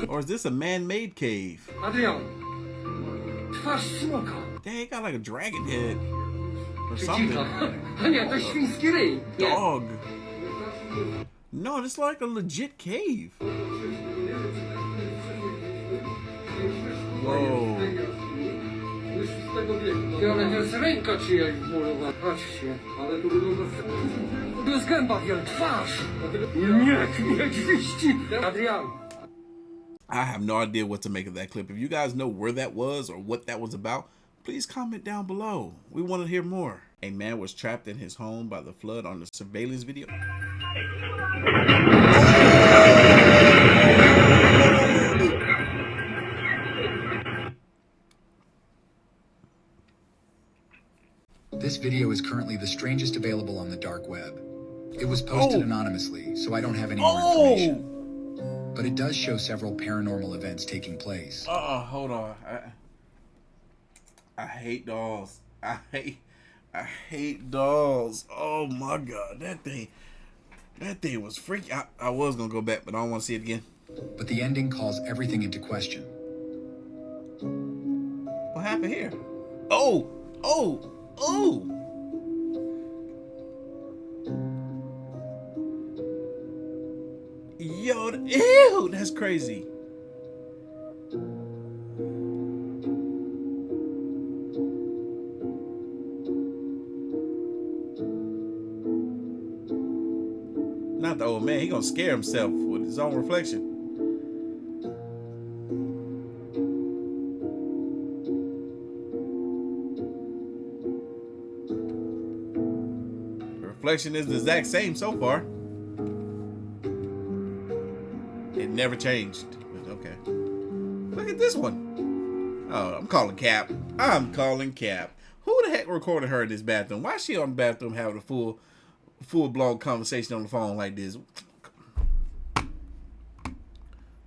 Or is this a man-made cave? Dang, got like a dragon head or something. Dog. No, it's like a legit cave. Whoa. I have no idea what to make of that clip. If you guys know where that was or what that was about, please comment down below. We want to hear more. A man was trapped in his home by the flood on the surveillance video. This video is currently the strangest available on the dark web. It was posted anonymously, so I don't have any more information. But it does show several paranormal events taking place. Hold on. I hate dolls. I hate dolls. Oh my god, that thing was freaky. I was gonna go back, but I don't want to see it again. But the ending calls everything into question. What happened here? Oh! Ew, that's crazy. Not the old man. He gonna scare himself with his own reflection. The reflection is the exact same so far. It never changed. But okay. Look at this one. Oh, I'm calling Cap. I'm calling Cap. Who the heck recorded her in this bathroom? Why is she on the bathroom having a full-blown conversation on the phone like this?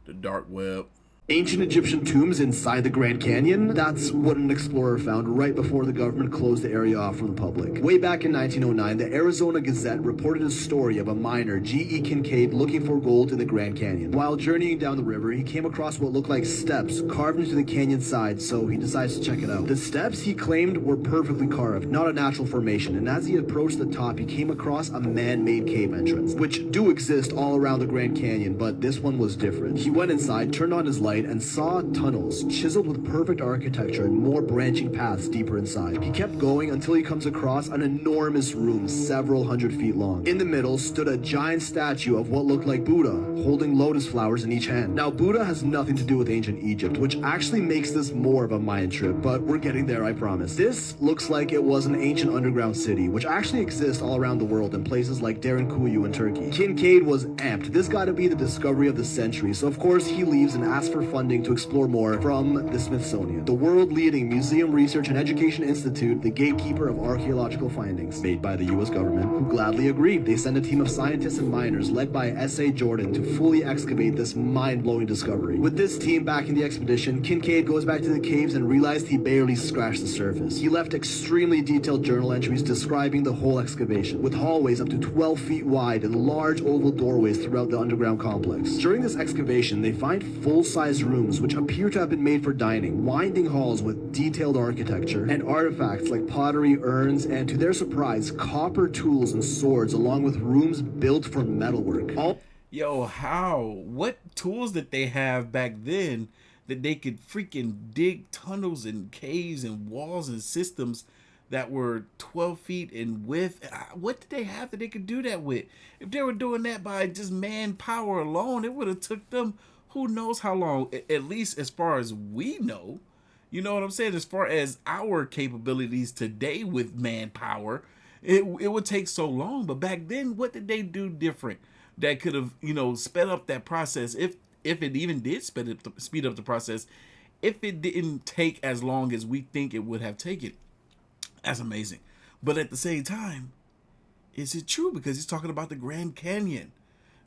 The dark web. Ancient Egyptian tombs inside the Grand Canyon? That's what an explorer found right before the government closed the area off from the public. Way back in 1909, the Arizona Gazette reported a story of a miner, G.E. Kincaid, looking for gold in the Grand Canyon. While journeying down the river, he came across what looked like steps carved into the canyon side, so he decides to check it out. The steps, he claimed, were perfectly carved, not a natural formation, and as he approached the top, he came across a man-made cave entrance, which do exist all around the Grand Canyon, but this one was different. He went inside, turned on his light, and saw tunnels chiseled with perfect architecture and more branching paths deeper inside. He kept going until he comes across an enormous room several hundred feet long. In the middle stood a giant statue of what looked like Buddha, holding lotus flowers in each hand. Now, Buddha has nothing to do with ancient Egypt, which actually makes this more of a Mayan trip, but we're getting there, I promise. This looks like it was an ancient underground city, which actually exists all around the world in places like Derinkuyu in Turkey. Kincaid was amped. This got to be the discovery of the century, so of course he leaves and asks for funding to explore more from the Smithsonian, the world-leading museum research and education institute, the gatekeeper of archaeological findings, made by the U.S. government, who gladly agreed. They send a team of scientists and miners led by S.A. Jordan to fully excavate this mind-blowing discovery. With this team backing the expedition, Kincaid goes back to the caves and realized he barely scratched the surface. He left extremely detailed journal entries describing the whole excavation, with hallways up to 12 feet wide and large oval doorways throughout the underground complex. During this excavation, they find full-size rooms which appear to have been made for dining, winding halls with detailed architecture, and artifacts like pottery, urns, and to their surprise, copper tools and swords, along with rooms built for metalwork. Yo, what tools did they have back then that they could freaking dig tunnels and caves and walls and systems that were 12 feet in width? What did they have that they could do that with? If they were doing that by just manpower alone, it would have took them who knows how long, at least as far as we know. You know what I'm saying? As far as our capabilities today with manpower, it would take so long. But back then, what did they do different that could have, sped up that process? If it even did speed up the process, if it didn't take as long as we think it would have taken. That's amazing. But at the same time, is it true? Because he's talking about the Grand Canyon.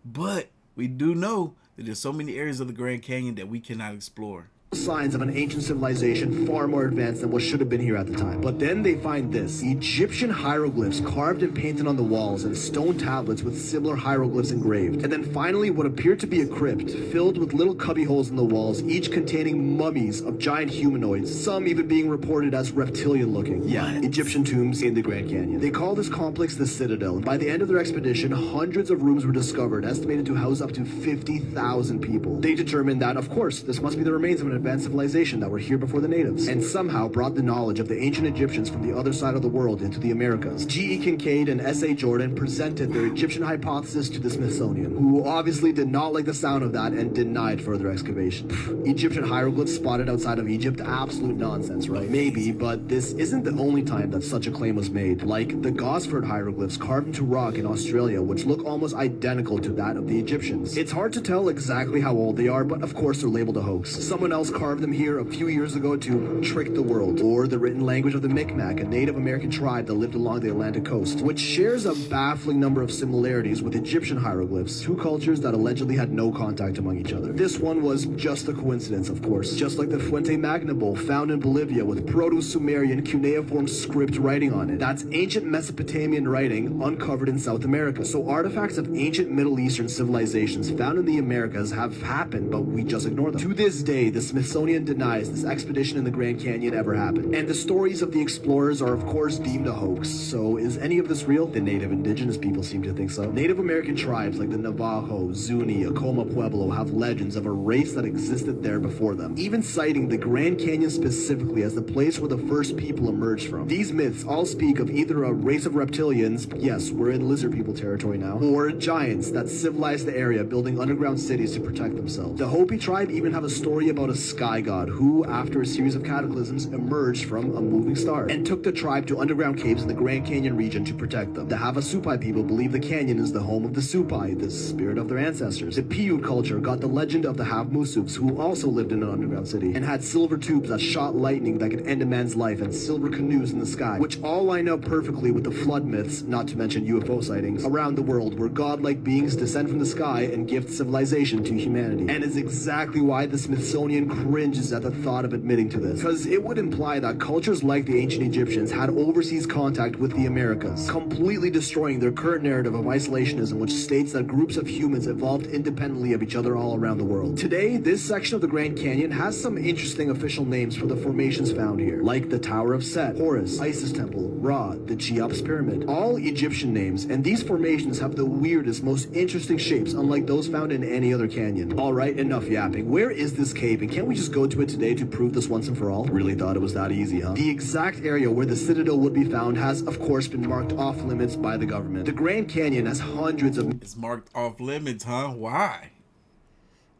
But we do know that there's so many areas of the Grand Canyon that we cannot explore. Signs of an ancient civilization far more advanced than what should have been here at the time. But then they find this: Egyptian hieroglyphs carved and painted on the walls and stone tablets with similar hieroglyphs engraved. And then finally what appeared to be a crypt filled with little cubby holes in the walls, each containing mummies of giant humanoids, some even being reported as reptilian looking. Yeah, Egyptian tombs in the Grand Canyon. They call this complex the Citadel, and by the end of their expedition, hundreds of rooms were discovered, estimated to house up to 50,000 people. They determined that, of course, this must be the remains of an advanced civilization that were here before the natives, and somehow brought the knowledge of the ancient Egyptians from the other side of the world into the Americas. G.E. Kincaid and S.A. Jordan presented their Egyptian hypothesis to the Smithsonian, who obviously did not like the sound of that and denied further excavation. Egyptian hieroglyphs spotted outside of Egypt? Absolute nonsense, right? Maybe, but this isn't the only time that such a claim was made, like the Gosford hieroglyphs carved into rock in Australia, which look almost identical to that of the Egyptians. It's hard to tell exactly how old they are, but of course they're labeled a hoax. Someone else carved them here a few years ago to trick the world. Or the written language of the Mi'kmaq, a Native American tribe that lived along the Atlantic coast, which shares a baffling number of similarities with Egyptian hieroglyphs, two cultures that allegedly had no contact among each other. This one was just a coincidence, of course, just like the Fuente Magna Bowl found in Bolivia with Proto-Sumerian cuneiform script writing on it. That's ancient Mesopotamian writing uncovered in South America. So artifacts of ancient Middle Eastern civilizations found in the Americas have happened, but we just ignore them. To this day, the Smithsonian denies this expedition in the Grand Canyon ever happened. And the stories of the explorers are of course deemed a hoax. So is any of this real? The native indigenous people seem to think so. Native American tribes like the Navajo, Zuni, Acoma Pueblo have legends of a race that existed there before them, even citing the Grand Canyon specifically as the place where the first people emerged from. These myths all speak of either a race of reptilians, yes, we're in lizard people territory now, or giants that civilized the area, building underground cities to protect themselves. The Hopi tribe even have a story about a sky god who, after a series of cataclysms, emerged from a moving star and took the tribe to underground caves in the Grand Canyon region to protect them. The Havasupai people believe the canyon is the home of the Supai, the spirit of their ancestors. The Paiute culture got the legend of the Havmusuks, who also lived in an underground city and had silver tubes that shot lightning that could end a man's life and silver canoes in the sky, which all line up perfectly with the flood myths, not to mention UFO sightings, around the world where godlike beings descend from the sky and gift civilization to humanity. And is exactly why the Smithsonian cringes at the thought of admitting to this, because it would imply that cultures like the ancient Egyptians had overseas contact with the Americas, completely destroying their current narrative of isolationism, which states that groups of humans evolved independently of each other all around the world. Today, this section of the Grand Canyon has some interesting official names for the formations found here, like the Tower of Set, Horus, Isis Temple, Ra, the Cheops Pyramid, all Egyptian names, and these formations have the weirdest, most interesting shapes, unlike those found in any other canyon. Alright, enough yapping. Where is this cave, and can't we just go to it today to prove this once and for all? Really thought it was that easy, huh? The exact area where the citadel would be found has, of course, been marked off limits by the government. The Grand Canyon has hundreds of... It's marked off limits, huh? Why?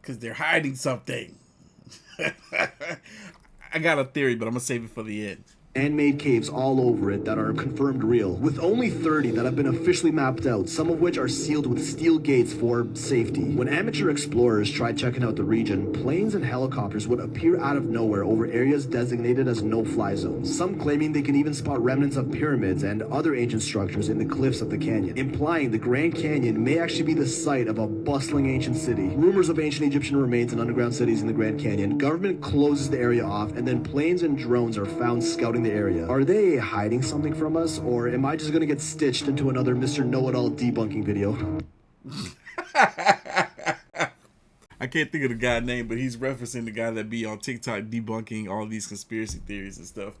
Because they're hiding something. I got a theory, but I'm going to save it for the end. Man-made caves all over it that are confirmed real, with only 30 that have been officially mapped out, some of which are sealed with steel gates for safety. When amateur explorers tried checking out the region, planes and helicopters would appear out of nowhere over areas designated as no-fly zones, some claiming they can even spot remnants of pyramids and other ancient structures in the cliffs of the canyon, implying the Grand Canyon may actually be the site of a bustling ancient city. Rumors of ancient Egyptian remains in underground cities in the Grand Canyon, government closes the area off, and then planes and drones are found scouting the area. Are they hiding something from us, or am I just gonna get stitched into another Mr. Know-It-All debunking video? I can't think of the guy's name, but he's referencing the guy that be on TikTok debunking all these conspiracy theories and stuff.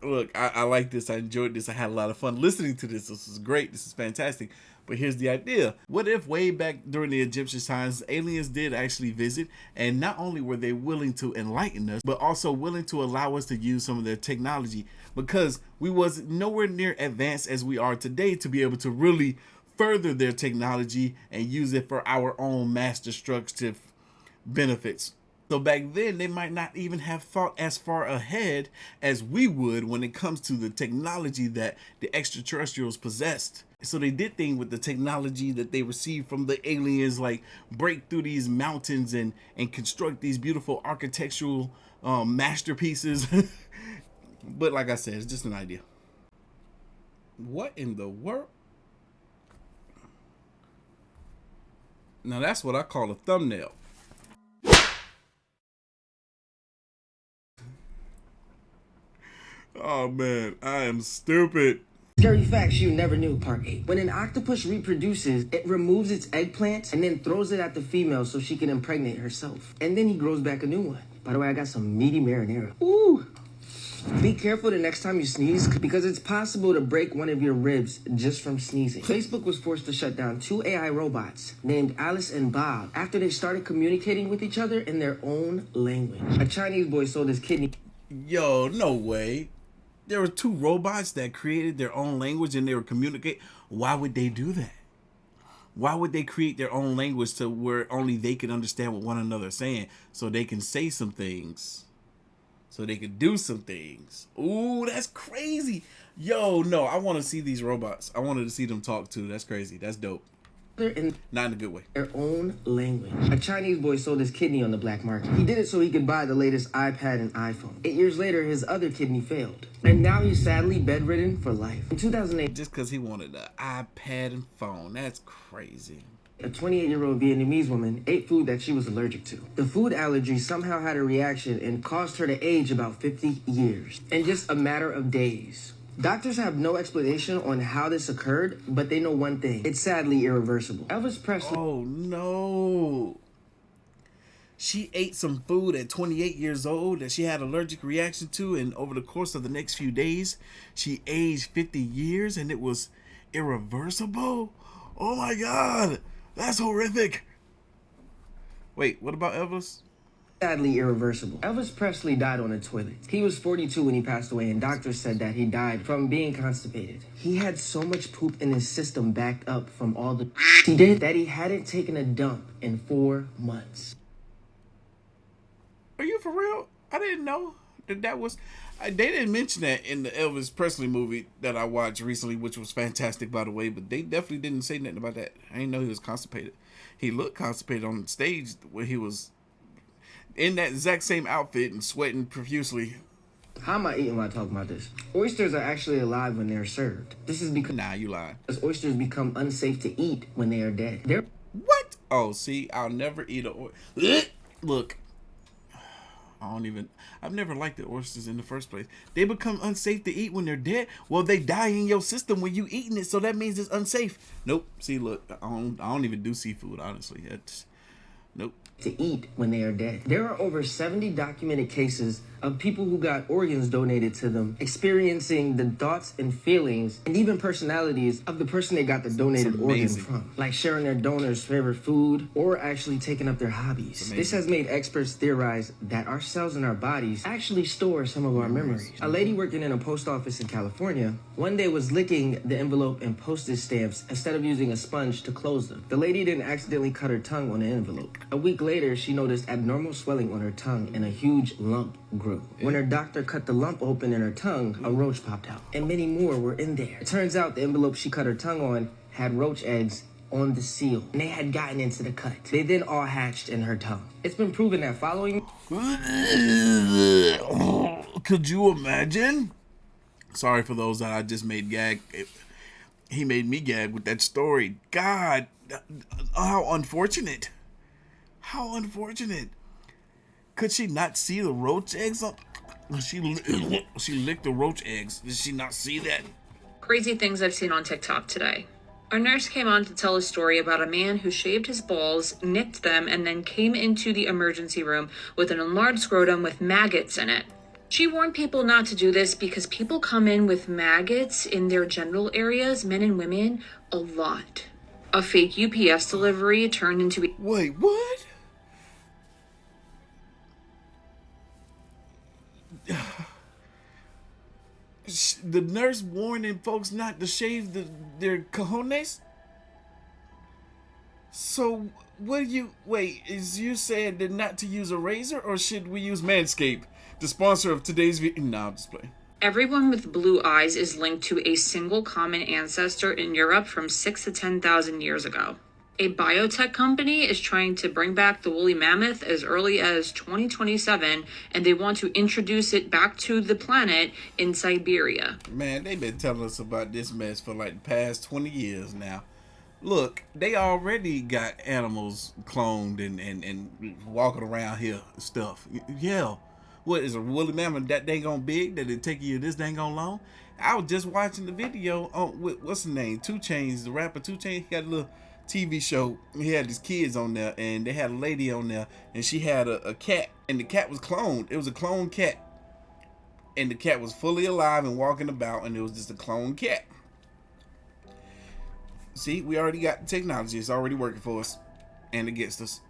I like this. I enjoyed this. I had a lot of fun listening to this. This is great. This is fantastic. But here's the idea. What if way back during the Egyptian times, aliens did actually visit, and not only were they willing to enlighten us, but also willing to allow us to use some of their technology, because we was nowhere near advanced as we are today to be able to really further their technology and use it for our own mass destructive benefits. So back then, they might not even have thought as far ahead as we would when it comes to the technology that the extraterrestrials possessed. So they did things with the technology that they received from the aliens, like break through these mountains and construct these beautiful architectural masterpieces. But like I said, it's just an idea. What in the world? Now that's what I call a thumbnail. Oh man, I am stupid. Scary facts you never knew, part 8. When an octopus reproduces, it removes its eggplant and then throws it at the female so she can impregnate herself. And then he grows back a new one. By the way, I got some meaty marinara. Ooh! Be careful the next time you sneeze, because it's possible to break one of your ribs just from sneezing. Facebook was forced to shut down 2 AI robots named Alice and Bob after they started communicating with each other in their own language. A Chinese boy sold his kidney. Yo, no way. There were 2 robots that created their own language and they were communicating. Why would they do that? Why would they create their own language to where only they can understand what one another is saying, so they can say some things, so they can do some things? Ooh, that's crazy. Yo, no, I want to see these robots. I wanted to see them talk too. That's crazy. That's dope. Not in a good way. Their own language. A Chinese boy sold his kidney on the black market. He did it so he could buy the latest iPad and iPhone. 8 years later, his other kidney failed. And now he's sadly bedridden for life. In 2008, just because he wanted an iPad and phone. That's crazy. A 28-year-old Vietnamese woman ate food that she was allergic to. The food allergy somehow had a reaction and caused her to age about 50 years in just a matter of days. Doctors have no explanation on how this occurred, but they know one thing. It's sadly irreversible. Elvis Presley... Oh, no. she ate some food at 28 years old that she had an allergic reaction to, and over the course of the next few days, she aged 50 years, and it was irreversible. Oh my God, that's horrific. Wait, what about Elvis? Sadly irreversible. Elvis Presley died on a toilet. He was 42 when he passed away, and doctors said that he died from being constipated. He had so much poop in his system backed up from all the he did that he hadn't taken a dump in 4 months. Are you for real? I didn't know that was... They didn't mention that in the Elvis Presley movie that I watched recently, which was fantastic, by the way, but they definitely didn't say nothing about that. I didn't know he was constipated. He looked constipated on stage where he was in that exact same outfit and sweating profusely. How am I eating while talking about this? Oysters are actually alive when they're served. This is because... Nah, you lied. Oysters become unsafe to eat when they are dead. They're... What? Oh, see, I'll never eat a... Look, I've never liked the oysters in the first place. They become unsafe to eat when they're dead? Well, they die in your system when you eating it, so that means it's unsafe. Nope. See, look, I don't even do seafood, honestly. Nope. To eat when they are dead. There are over 70 documented cases of people who got organs donated to them experiencing the thoughts and feelings and even personalities of the person they got the donated organ from, like sharing their donor's favorite food or actually taking up their hobbies. This has made experts theorize that our cells in our bodies actually store some of our memories. A lady working in a post office in California one day was licking the envelope and postage stamps instead of using a sponge to close them. The lady didn't accidentally cut her tongue on the envelope. A week later, she noticed abnormal swelling on her tongue and a huge lump grew. When her doctor cut the lump open in her tongue, a roach popped out, and many more were in there. It turns out the envelope she cut her tongue on had roach eggs on the seal, and they had gotten into the cut. They then all hatched in her tongue. It's been proven that following... Could you imagine? Sorry for those that I just made gag. He made me gag with that story. God, how unfortunate. How unfortunate. Could she not see the roach eggs? She licked the roach eggs. Did she not see that? Crazy things I've seen on TikTok today. A nurse came on to tell a story about a man who shaved his balls, nicked them, and then came into the emergency room with an enlarged scrotum with maggots in it. She warned people not to do this because people come in with maggots in their genital areas, men and women, a lot. A fake UPS delivery turned into... Wait, what? The nurse warning folks not to shave their cojones? So, what do you... Wait, is you saying that not to use a razor, or should we use Manscaped, the sponsor of today's video? No, I'm just playing. Everyone with blue eyes is linked to a single common ancestor in Europe from 6,000 to 10,000 years ago. A biotech company is trying to bring back the woolly mammoth as early as 2027, and they want to introduce it back to the planet in Siberia. Man, they've been telling us about this mess for like the past 20 years now. Look, they already got animals cloned and walking around here and stuff. Yeah. What, is a woolly mammoth that dang on big that it take you this dang on long? I was just watching the video on, what's his name? 2 Chainz, the rapper 2 Chainz. He got a little TV show. He had his kids on there, and they had a lady on there, and she had a cat, and the cat was cloned. It was a cloned cat, and the cat was fully alive and walking about, and it was just a cloned cat. See, we already got the technology. It's already working for us and against us.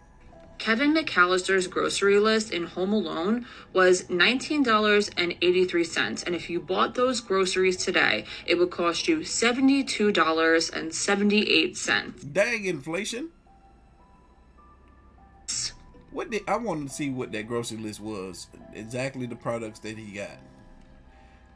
Kevin McAllister's grocery list in Home Alone was $19.83, and if you bought those groceries today, it would cost you $72.78. Dang inflation! I wanted to see what that grocery list was. Exactly the products that he got.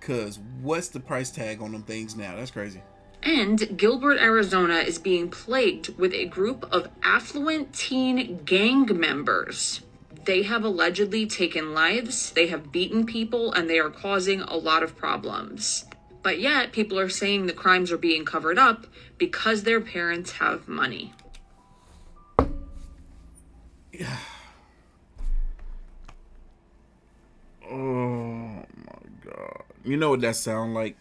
Cause what's the price tag on them things now? That's crazy. And Gilbert, Arizona is being plagued with a group of affluent teen gang members. They have allegedly taken lives, they have beaten people, and they are causing a lot of problems. But yet, people are saying the crimes are being covered up because their parents have money. Yeah. Oh my God. You know what that sounds like?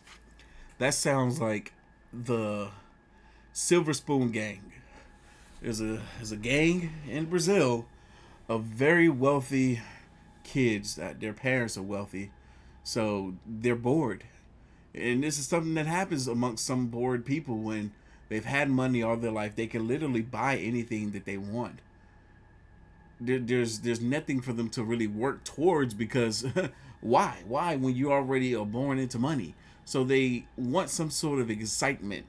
That sounds like the Silver Spoon Gang. There's a gang in Brazil of very wealthy kids. Their parents are wealthy, so they're bored. And this is something that happens amongst some bored people when they've had money all their life. They can literally buy anything that they want. There's nothing for them to really work towards, because why when you already are born into money? So they want some sort of excitement.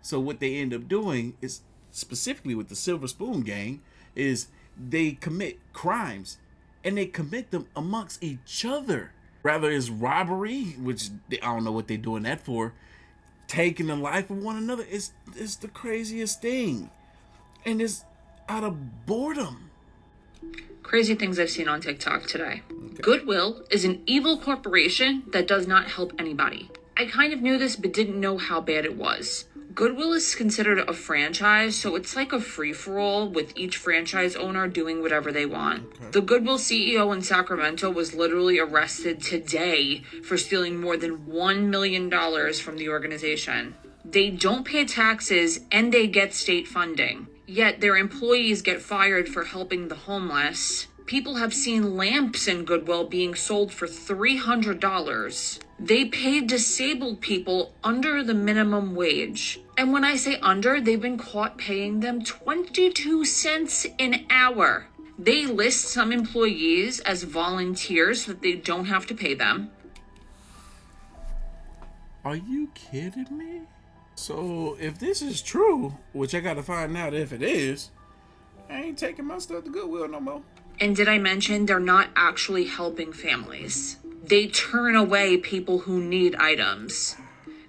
So what they end up doing is, specifically with the Silver Spoon gang, is they commit crimes, and they commit them amongst each other. Rather it's robbery, which I don't know what they're doing that for, taking the life of one another. It's the craziest thing, and it's out of boredom. Crazy things I've seen on TikTok today. Goodwill is an evil corporation that does not help anybody. I kind of knew this, but didn't know how bad it was. Goodwill is considered a franchise, so it's like a free-for-all with each franchise owner doing whatever they want. Okay. The Goodwill CEO in Sacramento was literally arrested today for stealing more than $1 million from the organization. They don't pay taxes and they get state funding. Yet their employees get fired for helping the homeless. People have seen lamps in Goodwill being sold for $300. They pay disabled people under the minimum wage. And when I say under, they've been caught paying them 22 cents an hour. They list some employees as volunteers so that they don't have to pay them. Are you kidding me? So if this is true, which I gotta find out if it is, I ain't taking my stuff to Goodwill no more. And did I mention they're not actually helping families? They turn away people who need items.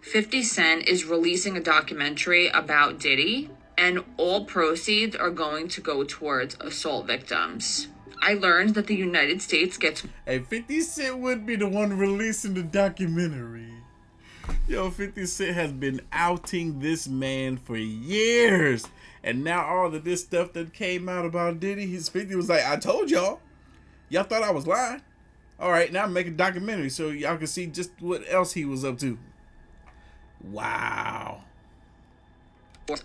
50 Cent is releasing a documentary about Diddy, and all proceeds are going to go towards assault victims. I learned that the United States gets... Hey, 50 Cent would be the one releasing the documentary. Yo, 50 Cent has been outing this man for years. And now all of this stuff that came out about Diddy, his 50 was like, I told y'all. Y'all thought I was lying. All right, now I'm making a documentary so y'all can see just what else he was up to. Wow.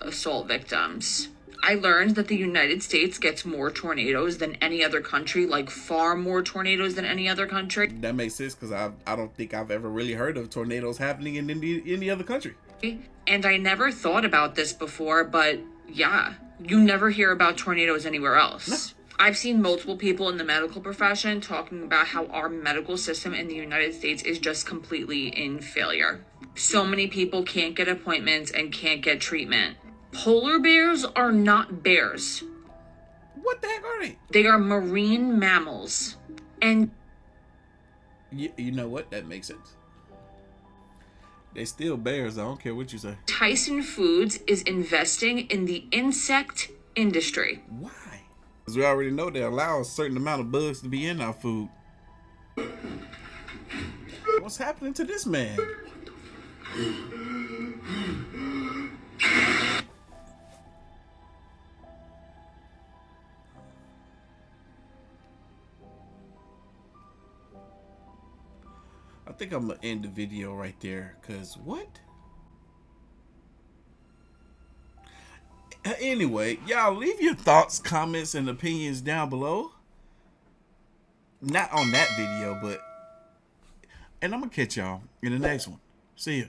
Assault victims. I learned that the United States gets more tornadoes than any other country, like far more tornadoes than any other country. That makes sense, because I don't think I've ever really heard of tornadoes happening in any other country. And I never thought about this before, but yeah, you never hear about tornadoes anywhere else. No. I've seen multiple people in the medical profession talking about how our medical system in the United States is just completely in failure. So many people can't get appointments and can't get treatment. Polar bears are not bears. What the heck are they? They are marine mammals. And you know what? That makes sense. They still bears. I don't care what you say. Tyson Foods is investing in the insect industry. Why? Because we already know they allow a certain amount of bugs to be in our food. What's happening to this man? I think I'm gonna end the video right there, because what? Anyway, y'all leave your thoughts, comments, and opinions down below. Not on that video, but... And I'm gonna catch y'all in the next one. See ya.